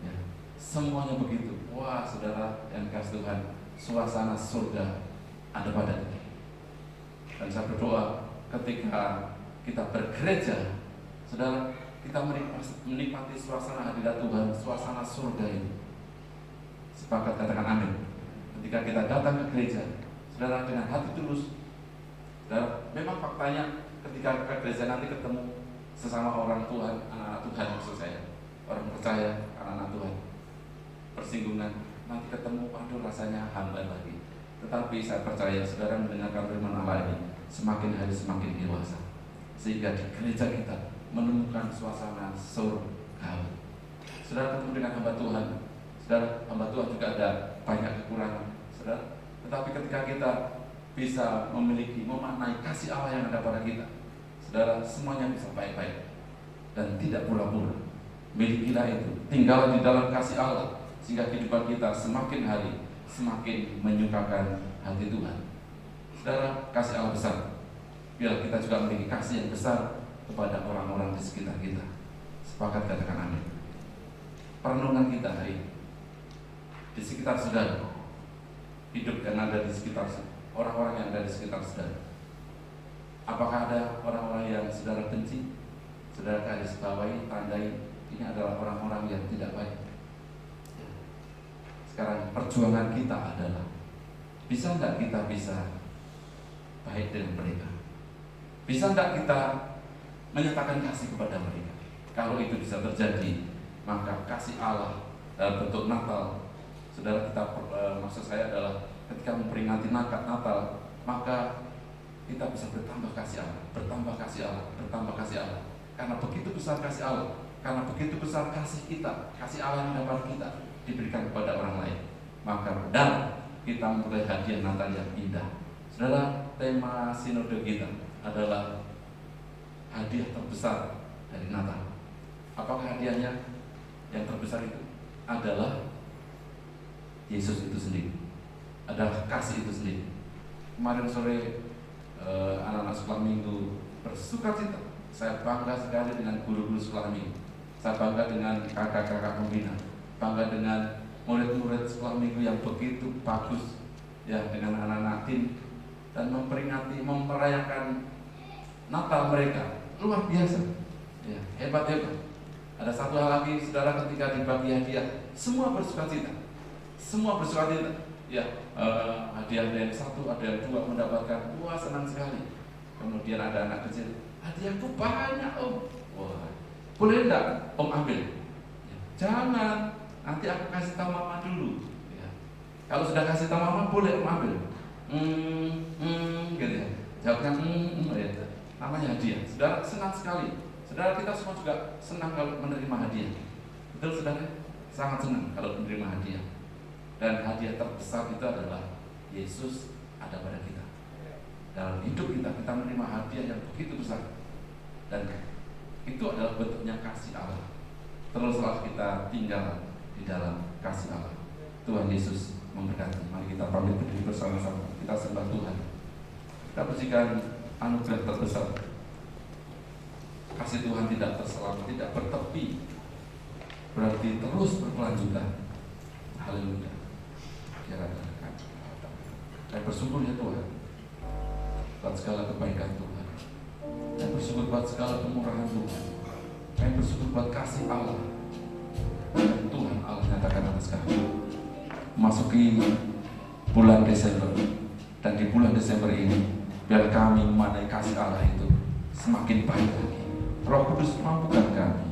ya, semuanya begitu. Wah, saudara yang kasih Tuhan, suasana surga ada pada kita. Dan saya berdoa ketika kita bergereja, saudara, kita menikmati suasana hadirat Tuhan, suasana surga ini. Sepakat katakan amin. Ketika kita datang ke gereja, saudara, dengan hati tulus, saudara, memang faktanya ketika ke gereja nanti ketemu sesama orang Tuhan, anak-anak Tuhan maksud saya, orang percaya, anak-anak Tuhan, persinggungan, nanti ketemu, aduh rasanya hambar lagi. Tetapi saya percaya saudara mendengarkan firman Allah ini semakin hari semakin dewasa, sehingga di gereja kita menemukan suasana surga. Saudara ketemu dengan hamba Tuhan, saudara, hamba Tuhan juga ada banyak kekurangan, saudara. Tetapi ketika kita bisa memiliki, memaknai kasih Allah yang ada pada kita, saudara, semuanya bisa baik-baik dan tidak pura-pura. Milikilah itu, tinggal di dalam kasih Allah, sehingga kehidupan kita semakin hari semakin menyukakan hati Tuhan. Saudara, kasih Allah besar. Biar kita juga memiliki kasih yang besar kepada orang-orang di sekitar kita. Sepakat katakan amin. Perenungan kita hari ini, di sekitar saudara, hidup yang ada di sekitar orang-orang yang ada di sekitar saudara. Apakah ada orang-orang yang saudara benci? Saudara garis bawahi, tandai, ini adalah orang-orang yang tidak baik. Sekarang perjuangan kita adalah, bisa enggak kita bisa baik dengan mereka? Bisa enggak kita menyatakan kasih kepada mereka? Kalau itu bisa terjadi, maka kasih Allah dalam bentuk Natal, saudara, kita maksud saya adalah ketika memperingati Natal, maka kita bisa bertambah kasih Allah, bertambah kasih Allah, bertambah kasih Allah. Karena begitu besar kasih Allah, karena begitu besar kasih kita, kasih Allah yang dapat kita diberikan kepada orang lain, maka benar kita memperoleh hadiah Natal yang indah. Saudara, tema sinode kita adalah hadiah terbesar dari Natal. Apakah hadiahnya? Yang terbesar itu adalah Yesus itu sendiri, adalah kasih itu sendiri. Kemarin sore anak-anak sekolah minggu bersukacita. Saya bangga sekali dengan guru-guru sekolah minggu. Saya bangga dengan kakak-kakak pembina, bangga dengan murid-murid sekolah minggu yang begitu bagus, ya, dengan anak-anak tim, dan memperingati, memperayakan Natal mereka luar biasa, ya, hebat-hebat. Ada satu hal lagi, saudara, ketika dibagi hadiah, semua bersukacita, semua bersukacita. Ya, hadiah ada yang satu, ada yang dua mendapatkan, wah senang sekali. Kemudian ada anak kecil, hadiahku banyak om, wah boleh enggak om ambil? Ya, jangan, nanti aku kasih tahu mama dulu. Ya. Kalau sudah kasih tahu mama boleh om ambil. Gitu ya. Jawabnya ya. Namanya hadiah. Saudara senang sekali. Saudara, kita semua juga senang kalau menerima hadiah. Betul saudara? Sangat senang kalau menerima hadiah. Dan hadiah terbesar itu adalah Yesus ada pada kita. Dalam hidup kita menerima hadiah yang begitu besar. Dan itu adalah bentuknya kasih Allah. Teruslah kita tinggal di dalam kasih Allah. Tuhan Yesus memberkati. Mari kita pamit berdiri bersama-sama. Kita sembah Tuhan. Kita pujikan anugerah terbesar Kasih Tuhan tidak terselam, tidak bertepi, berarti terus berkelanjutan. Haleluya. Kami bersyukur ya Tuhan buat segala kebaikan Tuhan. Kami bersyukur buat segala kemurahan Tuhan. Kami bersyukur buat kasih Allah dan Tuhan Allah nyatakan atas kami. Masuki bulan Desember, dan di bulan Desember ini biar kami memanai kasih Allah itu semakin baik lagi. Roh Kudus mampukan kami.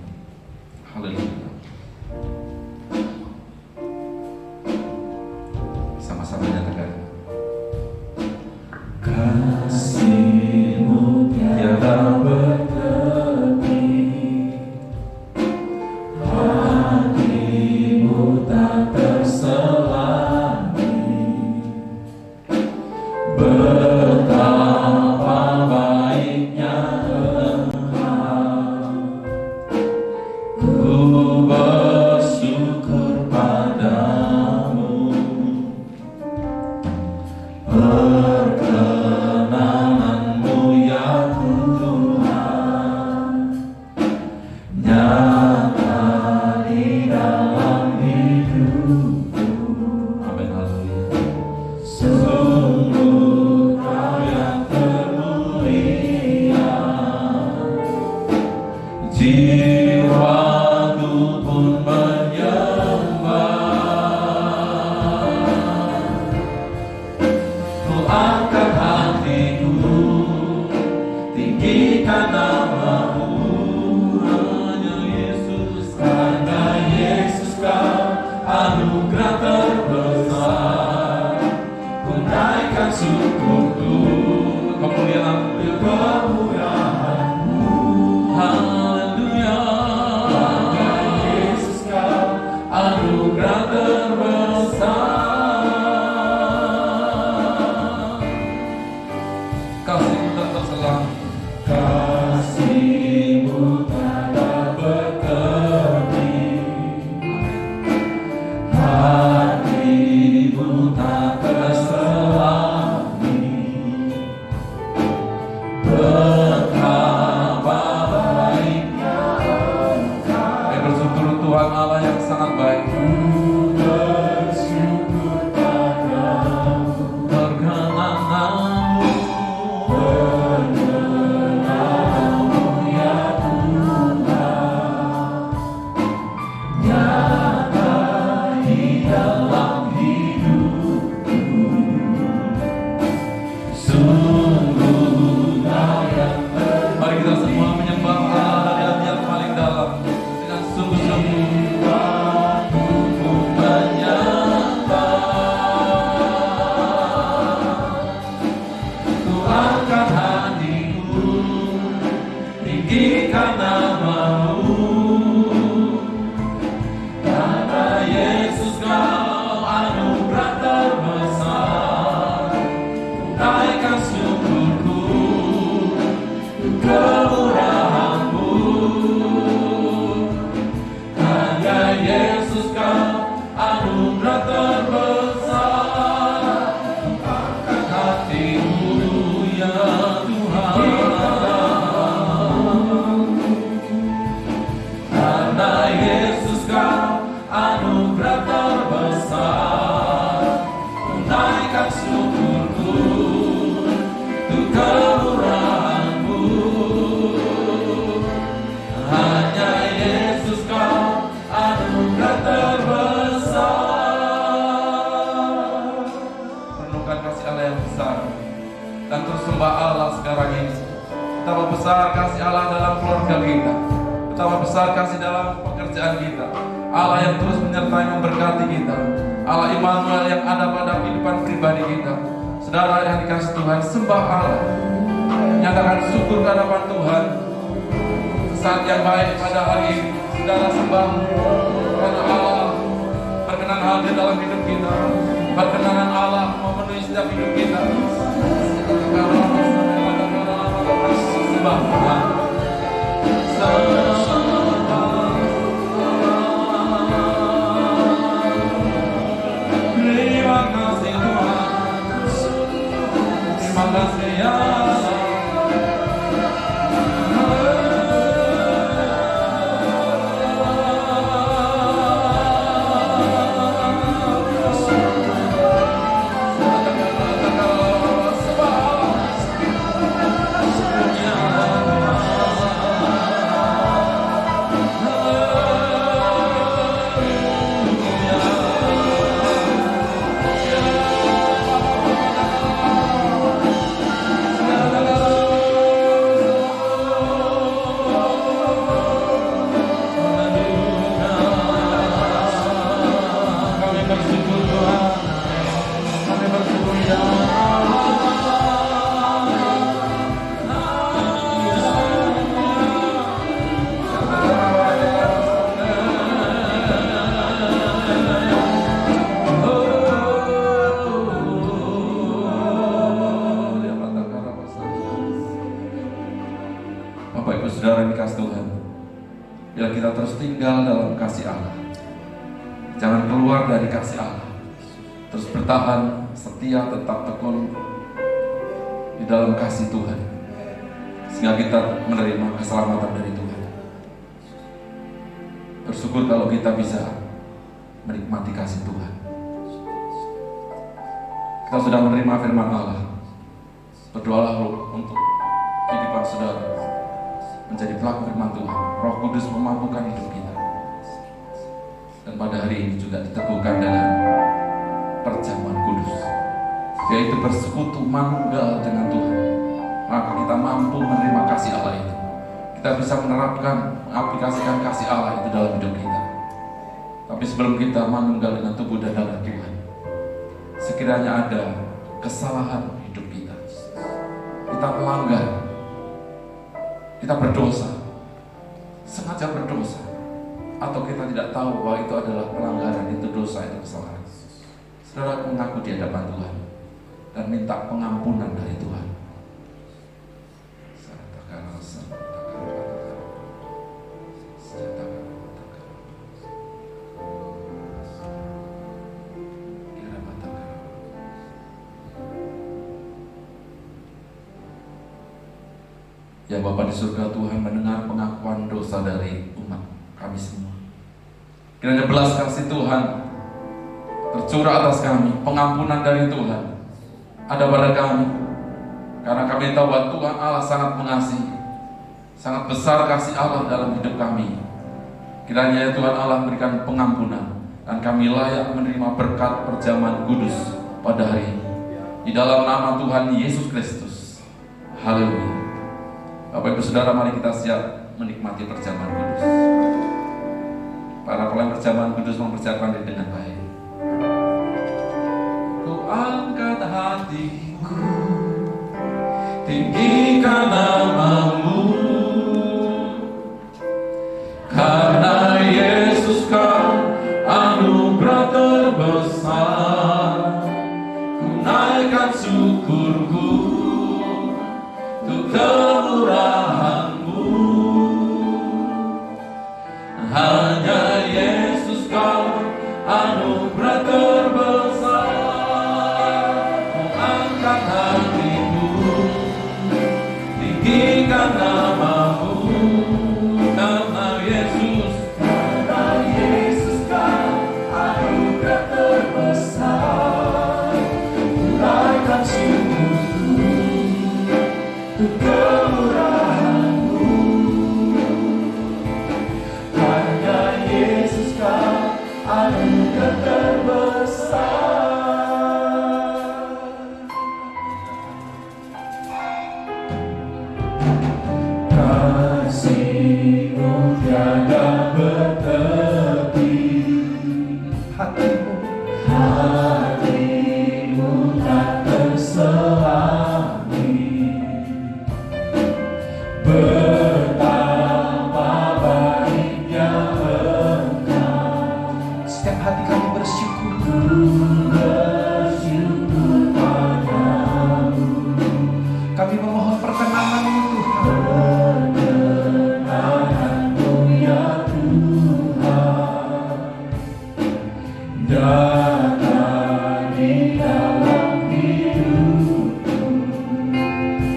Haleluya. Sama-sama nyatakan. Kasih-Mu tiada bertepi, hati-Mu tak terselami. Betapa baiknya Engkau, ku bersyukur padamu. Perkenan-Mu ya Tuhan nyata di dalam hidupku. Amin. Haleluya. Sungguh Kau yang termulia, jiwaku pun menyembah. Ku angkat hatiku, tinggikan nama-Mu. Hanya Yesus, hanya Yesus Kau anugerah terbesar. Ku naikkan syukurku, kemurahan-Mu. Haleluya. Hanya Yesus Kau anugerah terbesar. Kasih-Mu tak terselam. Kasih-Mu tiada bertepi, hati-Mu tak terselami. Betapa baiknya Engkau, Kami bersyukur Tuhan Allah yang sangat baik. bersyukur padamu. Perkenan-Mu Ya Tuhan, nyata di dalam hidupku. Sungguh Kau yang Mari kita semua menyembah Allah dari hati yang paling dalam dengan sungguh-sungguh. Aku pun menyembah. Ku angkat hatiku, tinggikan nama-Mu. Karena Yesus Kau anugerah terbesar. Ku naikkan syukurku, kemurahan-Mu. Hanya Yesus Kau anugerah terbesar. Ku angkat hatiku ya Tuhan. Karena Yesus Kau anugerah terbesar. Ku naikkan syukurku, untuk kemurahan-Mu. Hanya Yesus Kau anugerah terbesar. Renungkan kasih Allah yang besar dan terus sembah Allah sekarang ini. Betapa besar kasih Allah dalam keluarga kita, betapa besar kasih dalam pekerjaan kita. Allah yang terus menyertai memberkati kita, Allah Immanuel yang ada pada kehidupan pribadi kita. Saudara yang dikasih Tuhan, sembah Allah, nyatakan syukur ke hadapan Tuhan. Saat yang baik pada hari ini, saudara sembah karena Allah berkenan hadir dalam hidup kita, berkenan Allah memenuhi setiap hidup kita. Sembah Tuhan. Terima kasih Tuhan, terima kasih ya Allah. tinggal dalam kasih Allah. Jangan keluar dari kasih Allah. Terus bertahan, setia, tetap tekun di dalam kasih Tuhan, sehingga kita menerima keselamatan dari Tuhan. Bersyukur kalau kita bisa menikmati kasih Tuhan. Kita sudah menerima firman Allah. Berdoalah untuk kehidupan saudara menjadi pelaku firman Tuhan. Roh Kudus memampukan hidup kita. Dan pada hari ini juga diteguhkan dengan perjamuan kudus, yaitu bersekutu manunggal dengan Tuhan. Maka kita mampu menerima kasih Allah itu. Kita bisa menerapkan, mengaplikasikan kasih Allah itu dalam hidup kita. Tapi sebelum kita manunggal dengan tubuh dan darah Tuhan, sekiranya ada kesalahan hidup kita, kita melanggar, kita berdosa, sengaja berdosa, atau kita tidak tahu bahwa itu adalah pelanggaran, itu dosa, itu kesalahan, saudara mengaku di hadapan Tuhan dan minta pengampunan dari Tuhan. Ya Bapa di surga, Tuhan mendengar pengakuan dosa dari umat kami semua. Kiranya belas kasih Tuhan tercurah atas kami, pengampunan dari Tuhan ada pada kami, karena kami tahu bahwa Tuhan Allah sangat mengasihi, sangat besar kasih Allah dalam hidup kami. Kiranya Tuhan Allah memberikan pengampunan dan kami layak menerima berkat perjamuan kudus pada hari ini, di dalam nama Tuhan Yesus Kristus. Haleluya. Bapak Ibu Saudara, mari kita siap menikmati perjamuan kudus. Para pelayan perjamuan kudus mempersiapkan diri dengan baik. Ku angkat hatiku, tinggikan nama-Mu, karena Yesus Kau anugerah terbesar. Ku naikkan syukurku untuk kemurahan-Mu. Hanya Yesus Kau anugerah terbesar. Ku angkat hatiku, tinggikan nama-Mu, karena Yesus Kau anugerah terbesar. Ku naikkan syukurku untuk kemurahan-Mu. Hanya Yesus Kau anugerah terbesar. Kasih-Mu tiada bertepi, hatimu tak terselami. Betapa baiknya Engkau. Setiap hati kami bersyukur padamu. Kami memohon perkenanan-Mu Tuhan. Perkenanan-Mu ya Tuhan, datang di dalam hidupku.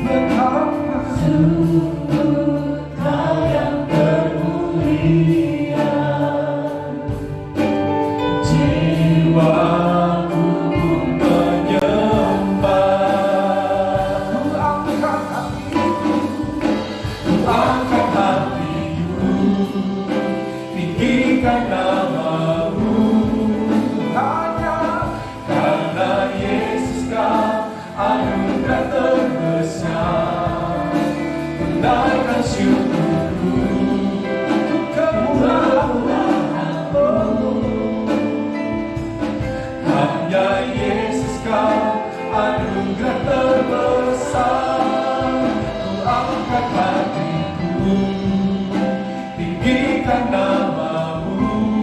Betapa Sungguh Kau yang termulia, jiwaku menyembah. Ku angkat hatiku, Ku angkat hatiku, tinggikan nama-Mu, hanya karena Yesus Kau anugerah terbesar. Ku naikkan syukurku untuk kemurahan-Mu. Hanya Yesus Kau anugerah terbesar. Ku angkat hatiku, tinggikan nama-Mu,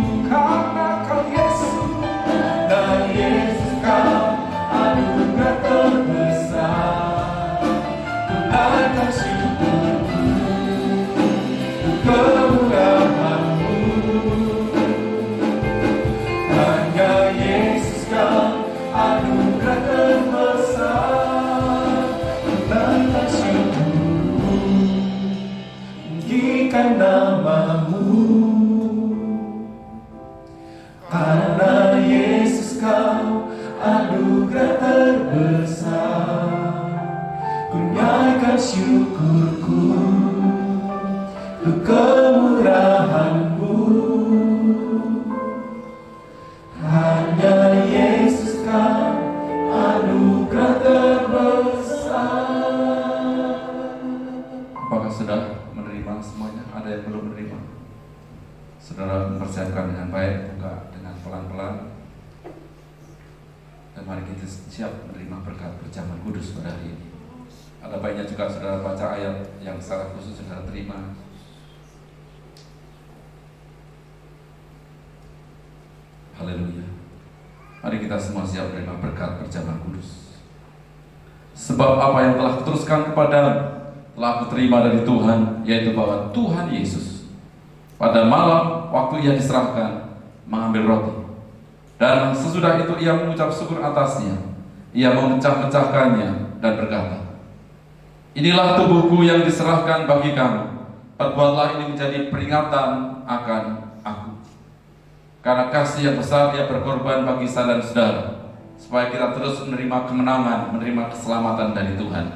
Saudara mempersiapkan dengan baik, buka dengan pelan-pelan. Dan mari kita siap menerima berkat perjamuan kudus pada hari ini. Ada baiknya juga saudara baca ayat yang secara khusus saudara terima. Haleluya. Mari kita semua siap menerima berkat perjamuan kudus. Sebab apa yang telah kuteruskan kepadamu telah kuterima dari Tuhan, yaitu bahwa Tuhan Yesus pada malam waktu ia diserahkan mengambil roti, dan sesudah itu ia mengucap syukur atasnya, ia memecah-mecahkannya dan berkata, inilah tubuhku yang diserahkan bagi kamu, perbuatlah ini menjadi peringatan akan aku. Karena kasih yang besar ia berkorban bagi saya dan saudara, supaya kita terus menerima kemenangan, menerima keselamatan dari Tuhan,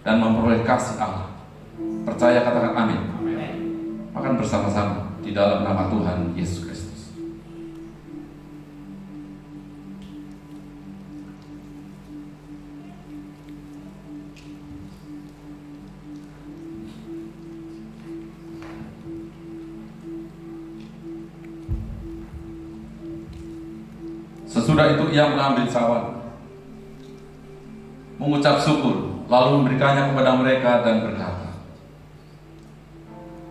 dan memperoleh kasih Allah. Percaya, katakan amin. Makan bersama-sama di dalam nama Tuhan Yesus Kristus. Sesudah itu ia mengambil cawan, mengucap syukur, lalu memberikannya kepada mereka dan berkata,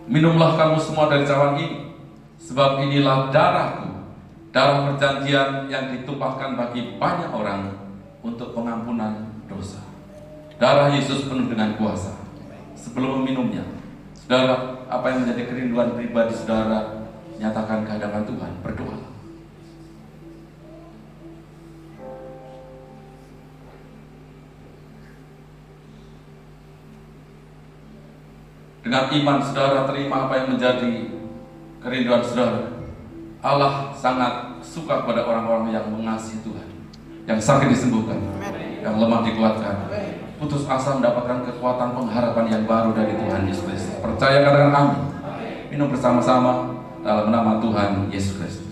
minumlah kamu semua dari cawan ini, sebab inilah darahku, darah perjanjian yang ditumpahkan bagi banyak orang untuk pengampunan dosa. Darah Yesus penuh dengan kuasa. Sebelum meminumnya, saudara, apa yang menjadi kerinduan pribadi saudara, nyatakan ke hadapan Tuhan, berdoa. Dengan iman saudara terima apa yang menjadi kerinduan saudara. Allah sangat suka kepada orang-orang yang mengasihi Tuhan, yang sakit disembuhkan, yang lemah dikuatkan, putus asa mendapatkan kekuatan pengharapan yang baru dari Tuhan Yesus Kristus. Percaya, katakan amin. Minum bersama-sama dalam nama Tuhan Yesus Kristus.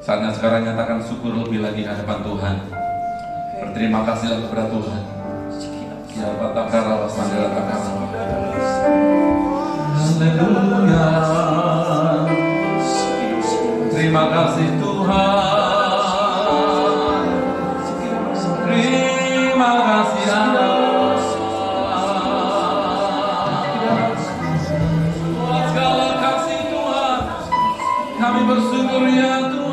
Saatnya sekarang nyatakan syukur lebih lagi hadapan Tuhan. Berterima kasihlah kepada Tuhan. Ya Batakara wasandara takara. Haleluya. Terima kasih Tuhan. Terima kasih Allah. Segala kasih Tuhan, kami bersyukur ya Tuhan.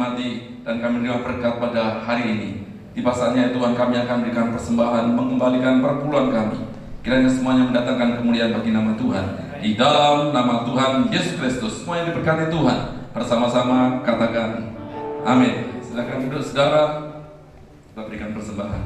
nikmati dan kami menerima berkat pada hari ini. Tiba saatnya Tuhan kami akan berikan persembahan, mengembalikan perpuluhan kami. Kiranya semuanya mendatangkan kemuliaan bagi nama Tuhan. Di dalam nama Tuhan Yesus Kristus, semua yang diberkati Tuhan, bersama-sama katakan amin. Silakan duduk saudara, kita berikan persembahan.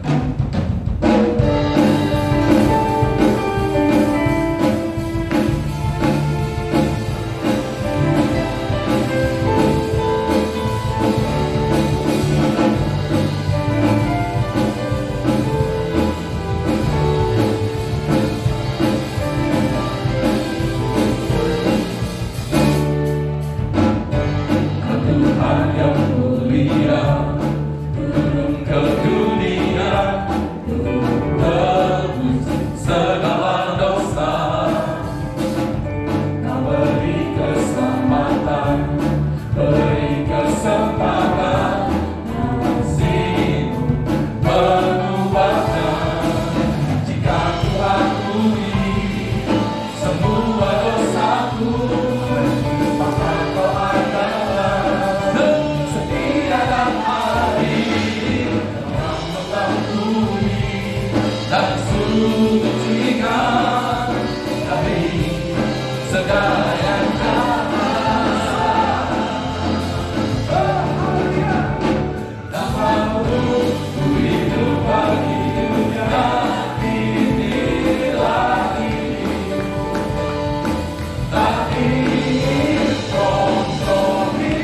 Tuhan yang mulia turun ke dunia, tebus segala dosa. Kau beri keselamatan, beri kesempatan, kasih-Mu penuhkan. Jika Ku akui semua dosaku, maka Kau adalah setia dan adil, yang mengampuni dan sucikan dari segala yang jahat. Namamu ku hidup bagi dunia ini lagi, tak ingin kompromi,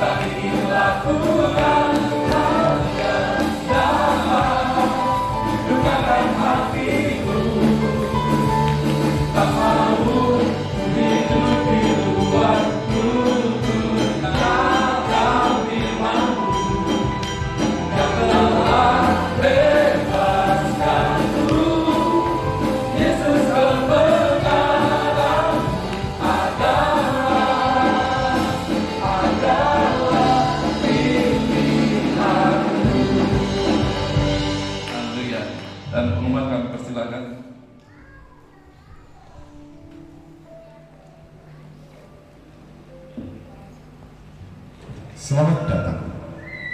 tak ingin lakukan hal yang jahat, lukakan hatiku, tak mau hidup di luar tuntunan firman-Mu yang telah bebaskanku. Yesus kebenaran adalah pilihanku. Haleluya. Dan pengumuman kami persilakan. Selamat datang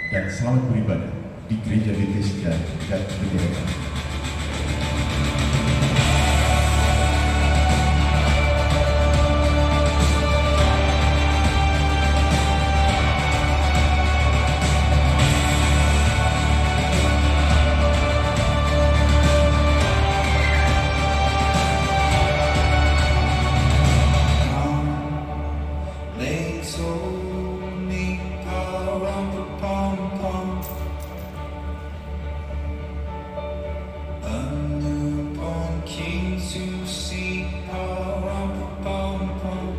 dan selamat beribadah di Gereja Bethesda dan Gereja. They told me, pa-rum-pa-pum-pum, a newborn king to see, pa-rum-pa-pum-pum.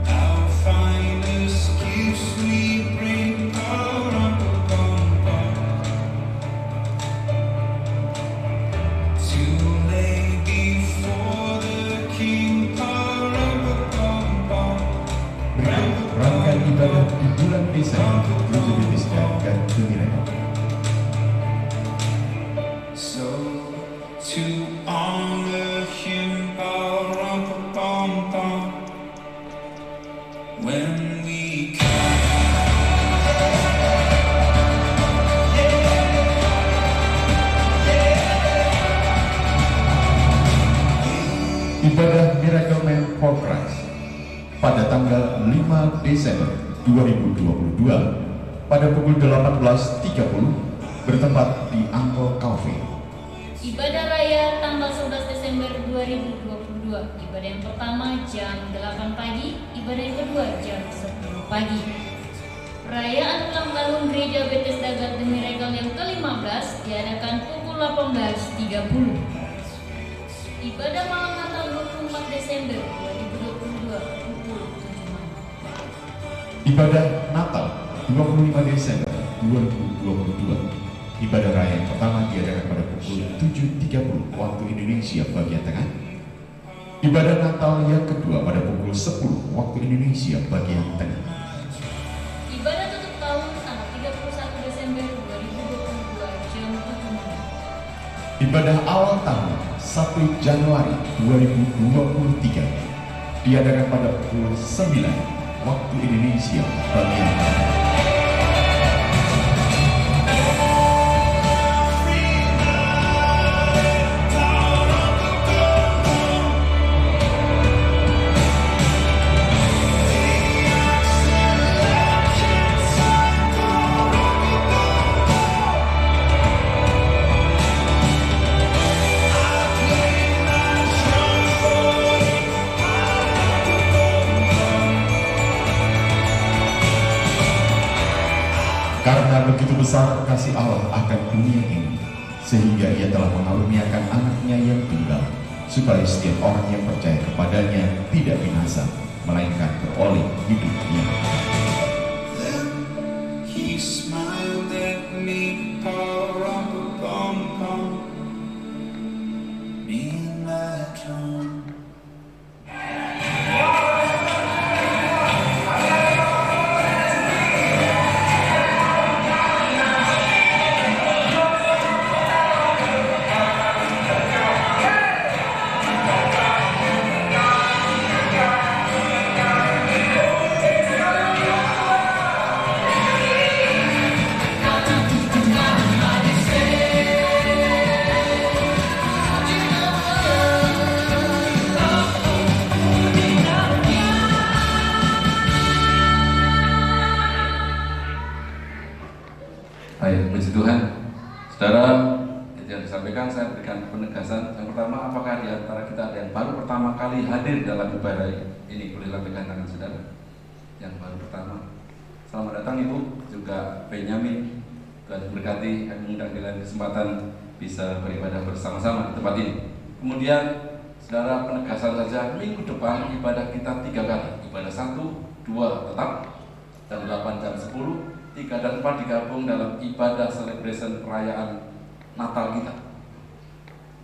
Our finest gifts we bring, pa-rum-pa-pum-pum, to lay before the king, pa-rum-pa-pum-pum. Berikut rangkaian ibadah di bulan Desember Gereja Bethesda dan Gereja. So to honor him, pa-rum-pa-pum-pum, when we come. Ibadah Miracle Man for Christ pada tanggal 5 Desember 2022 pada pukul 18.30 bertempat di Angkor Cafe. Ibadah raya tanggal 11 Desember 2022. Ibadah yang pertama jam 8 pagi, ibadah yang kedua jam 10 pagi. Perayaan ulang tahun Gereja Bethesda God The Miracle yang ke-15 diadakan pukul 18.30. Ibadah malam Natal 24 Desember 2022 pukul 7 malam. Ibadah Natal 25 Desember 2022. Ibadah raya yang pertama diadakan pada pukul 7.30 waktu Indonesia bagian tengah. Ibadah Natal yang kedua pada pukul 10 waktu Indonesia bagian tengah. Ibadah tutup tahun tanggal 31 Desember 2022 jam 7 malam. Ibadah awal tahun 1 Januari 2023 diadakan pada pukul 9 waktu Indonesia bagian Barat. Karena begitu besar kasih Allah akan dunia ini, sehingga ia telah mengaruniakan anaknya yang tunggal, supaya setiap orang yang percaya kepadanya tidak binasa, melainkan beroleh hidup yang Then he smiled at me, pa-rum-pa-pum-pum, me and my drum. Baik, puji Tuhan. Saudara, itu yang disampaikan, saya berikan penegasan. Yang pertama, apakah di antara kita ada yang baru pertama kali hadir dalam ibadah ini? Boleh lambaikan tangan saudara. Yang baru pertama. Selamat datang Ibu, juga Benyamin. Tuhan berkati, kami mengundang di lain kesempatan bisa beribadah bersama-sama di tempat ini. Kemudian, saudara, penegasan saja, minggu depan ibadah kita 3 kali. Ibadah 1, 2 tetap, jam 8, jam 10. 3 dan 4 digabung dalam ibadah celebration perayaan Natal kita,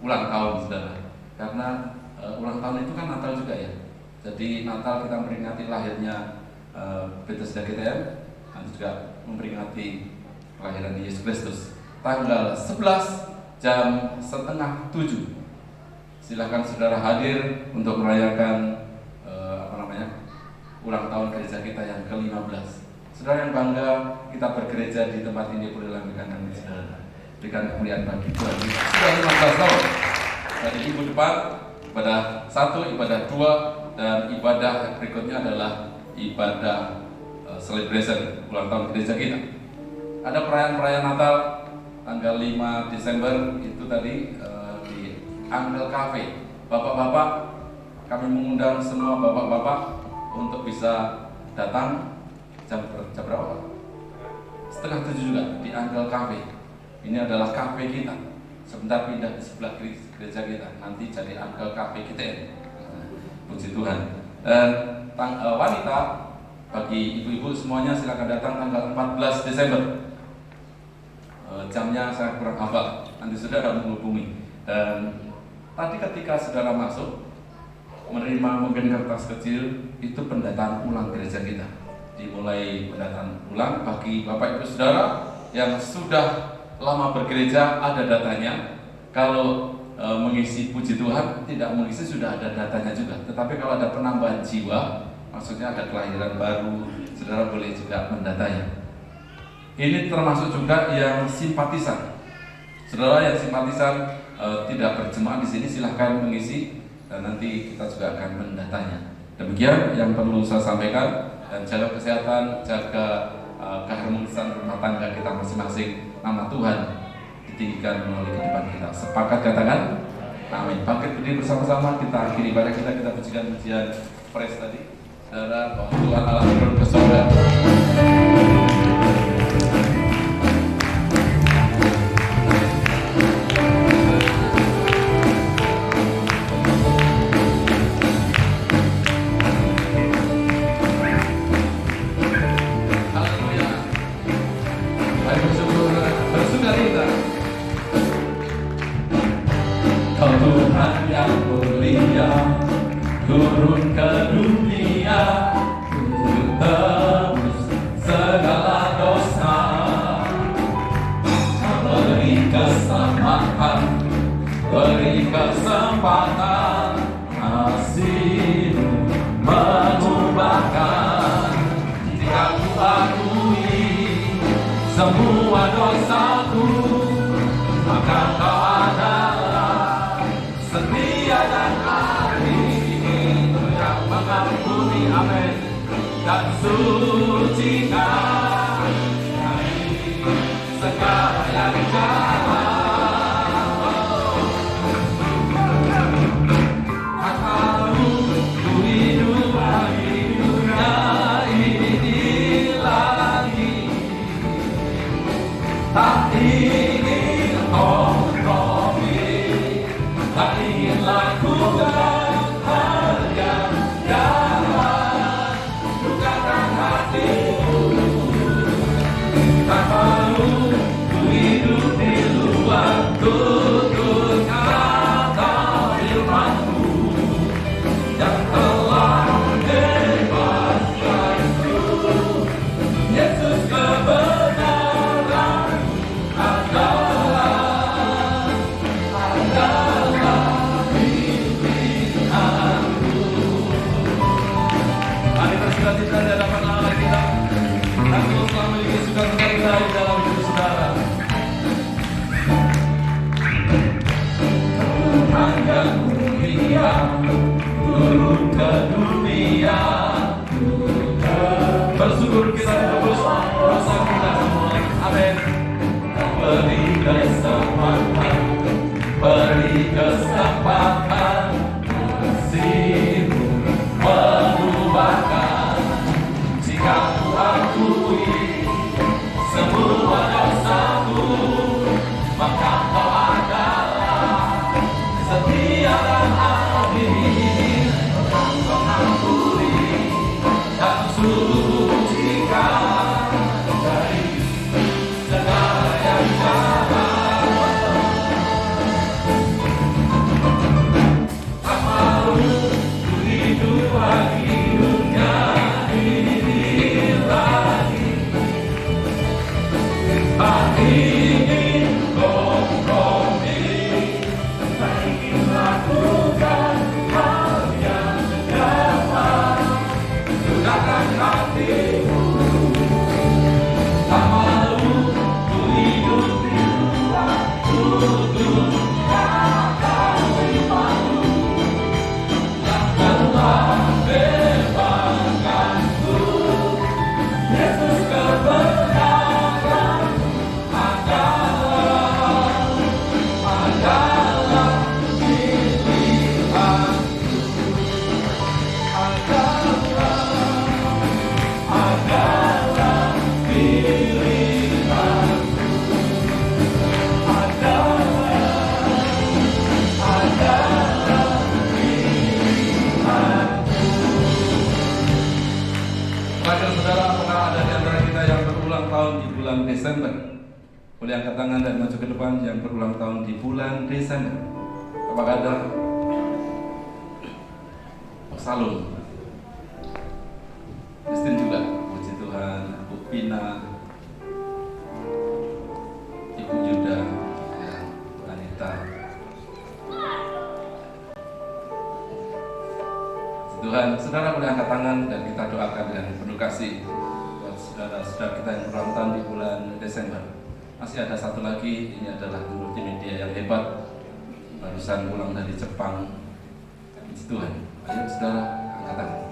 ulang tahun saudara. Karena ulang tahun itu kan Natal juga ya. Jadi Natal kita memperingati lahirnya Bethesda GTM, dan juga memperingati kelahiran Yesus Kristus. Tanggal 11 jam setengah 7. Silakan saudara hadir untuk merayakan ulang tahun gereja kita yang ke-15. Saudara yang bangga, kita bergereja di tempat ini, boleh lambaikan tangan saudara. Berikan kemuliaan bagi Tuhan. Sudah 15 tahun. Dari minggu depan, ibadah 1, ibadah 2, dan ibadah berikutnya adalah ibadah celebration ulang tahun gereja kita. Ada perayaan-perayaan Natal tanggal 5 Desember itu tadi di Angel Cafe. Bapak-bapak, kami mengundang semua bapak-bapak untuk bisa datang jam berapa? Setengah 7 juga di Angel Cafe. Ini adalah cafe kita. Sebentar pindah di sebelah gereja kita. Nanti jadi Angel Cafe kita. Puji Tuhan. Dan wanita, bagi ibu-ibu semuanya silakan datang tanggal 14 Desember. Jamnya saya kurang hafal. Nanti saudara menghubungi. Dan tadi ketika saudara masuk menerima mungkin kertas kecil, itu pendataan ulang gereja kita. Dimulai pendataan ulang bagi Bapak Ibu Saudara yang sudah lama bergereja, ada datanya. Kalau mengisi puji Tuhan, tidak mengisi sudah ada datanya juga. Tetapi kalau ada penambahan jiwa, maksudnya ada kelahiran baru, saudara boleh juga mendatanya. Ini termasuk juga yang simpatisan. Saudara yang simpatisan tidak berjemaah di sini, silahkan mengisi dan nanti kita juga akan mendatanya. Demikian yang perlu saya sampaikan. Dan jaga kesehatan, jaga keharmonisan rumah tangga kita masing-masing. Nama Tuhan ditinggikan melalui kehidupan kita. Sepakat katakan amin. Bangkit berdiri bersama-sama, kita akhiri ibadah kita pujikan pujian praise tadi. Saudara, bahwa Tuhan Allah turun ke surga. Tuhan yang mulia turun ke dunia untuk tebus segala semua dosaku, maka Kau adalah setia dan adil yang mengampuni, amin, dan sucikan dari segala yang jahat. Tak ingin kompromi, tak ingin lakukan hal yang dapat lukakan hatimu. Tak malu ku hidup di luar tutur kata firman-Mu yang telah bebaskanku. Yesus kebenaran kita di hadapan Allah kita, dan Tuhan telah memiliki sukacita ilahi dalam hidup saudara. Tuhan yang mulia turun ke dunia, bersyukur kita tebus dosa kita semua, amin. Beri kesempatan, beri kesempatan, kasih-Mu mengubahkan. Jika ku akui semua dosaku, maka Kau adalah setia dan adil, mengampuni dan sucikan dari segala yang jahat. Tak malu ku hidup lagi dunia ini lagi, tak ingin kompromi, tak ingin lakukan hal yang dapat lukakan hatimu. Tak malu ku hidup di luar tutur kata firman-Mu yang telah bebaskanku. Yesus kebenaran adalah pilihanku, adalah pilihanku, adalah pilihanku. Baiklah saudara, apakah ada di antara kita yang berulang tahun di bulan Desember? Boleh angkat tangan dan maju ke depan yang berulang tahun di bulan Desember. Apakah ada? Salum, Justin juga, puji Tuhan. Bu Pina, Ibu Yuda, ya, Bu Anita. Puji Tuhan, saudara boleh angkat tangan dan kita doakan dengan penuh kasih buat saudara-saudara kita yang berulang tahun di bulan Desember. Masih ada satu lagi, ini adalah multimedia yang hebat, barusan pulang dari Jepang. Puji Tuhan. Ayo saudara, angkat tangan.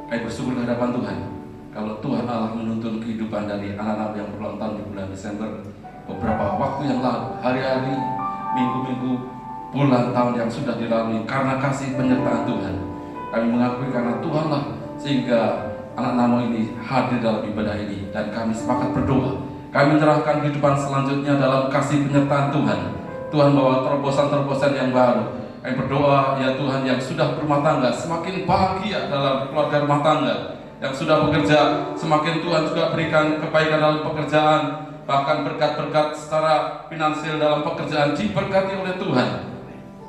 Kami bersyukur di hadapan Tuhan. Kalau Tuhan Allah menuntun kehidupan dari anak-anak yang berulang tahun di bulan Desember, beberapa waktu yang lalu, hari-hari, minggu-minggu, bulan tahun yang sudah dilalui, karena kasih penyertaan Tuhan, kami mengakui karena Tuhanlah sehingga anak-anak ini hadir dalam ibadah ini, dan kami sepakat berdoa. Kami menyerahkan kehidupan selanjutnya dalam kasih penyertaan Tuhan. Tuhan bawa terobosan-terobosan yang baru. Kami berdoa, ya Tuhan, yang sudah berumah tangga semakin bahagia dalam keluarga rumah tangga, yang sudah bekerja semakin Tuhan juga berikan kebaikan dalam pekerjaan, bahkan berkat-berkat secara finansial dalam pekerjaan diberkati oleh Tuhan,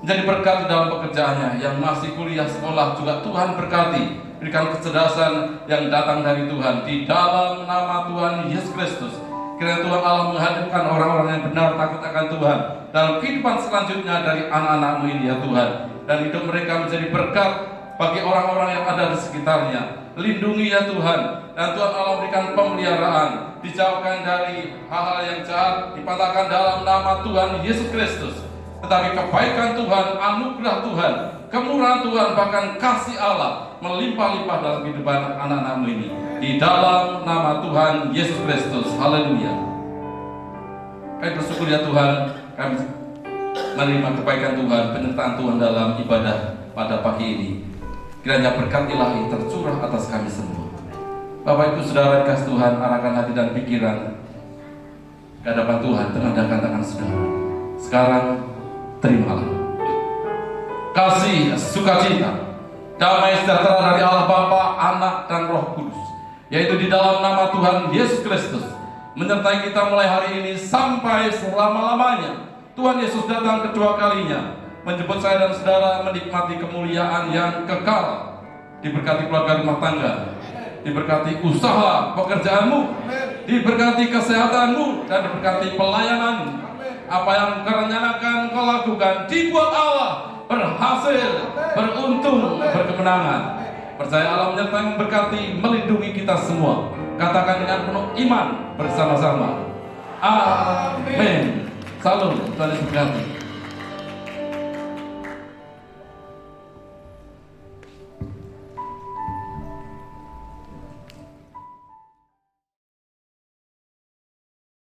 menjadi berkat di dalam pekerjaannya. Yang masih kuliah sekolah juga Tuhan berkati, berikan kecerdasan yang datang dari Tuhan di dalam nama Tuhan Yesus Kristus. Kiranya Tuhan Allah menghadirkan orang-orang yang benar takut akan Tuhan dalam kehidupan selanjutnya dari anak-anak-Mu ini, ya Tuhan, dan hidup mereka menjadi berkat bagi orang-orang yang ada di sekitarnya. Lindungi ya Tuhan dan Tuhan Allah memberikan pemeliharaan, dijauhkan dari hal-hal yang jahat, dipatahkan dalam nama Tuhan Yesus Kristus. Tetapi kebaikan Tuhan, anugerah Tuhan, kemurahan Tuhan, bahkan kasih Allah melimpah-limpah dalam kehidupan anak-anakmu ini. Di dalam nama Tuhan Yesus Kristus. Haleluya. Kami bersyukur ya Tuhan, kami menerima kebaikan Tuhan, penyertaan Tuhan dalam ibadah pada pagi ini. Kiranya berkat ilahi tercurah atas kami semua. Bapak Ibu Saudara kasih Tuhan, arahkan hati dan pikiran ke hadapan Tuhan, tengadahkan tangan saudara. Sekarang terimalah kasih, sukacita, damai sejahtera dari Allah Bapa, Anak, dan Roh Kudus, yaitu di dalam nama Tuhan Yesus Kristus, menyertai kita mulai hari ini sampai selama-lamanya. Tuhan Yesus datang kedua kalinya, menjemput saya dan saudara menikmati kemuliaan yang kekal. Diberkati keluarga rumah tangga, diberkati usaha pekerjaanmu, diberkati kesehatanmu, dan diberkati pelayananmu. Apa yang kau rencanakan, kau lakukan, dibuat Allah berhasil, beruntung, berkemenangan. Percaya Allah menyertai, memberkati, melindungi kita semua. Katakan dengan penuh iman bersama-sama. Amin. Salam, Tuhan Yesus berkati.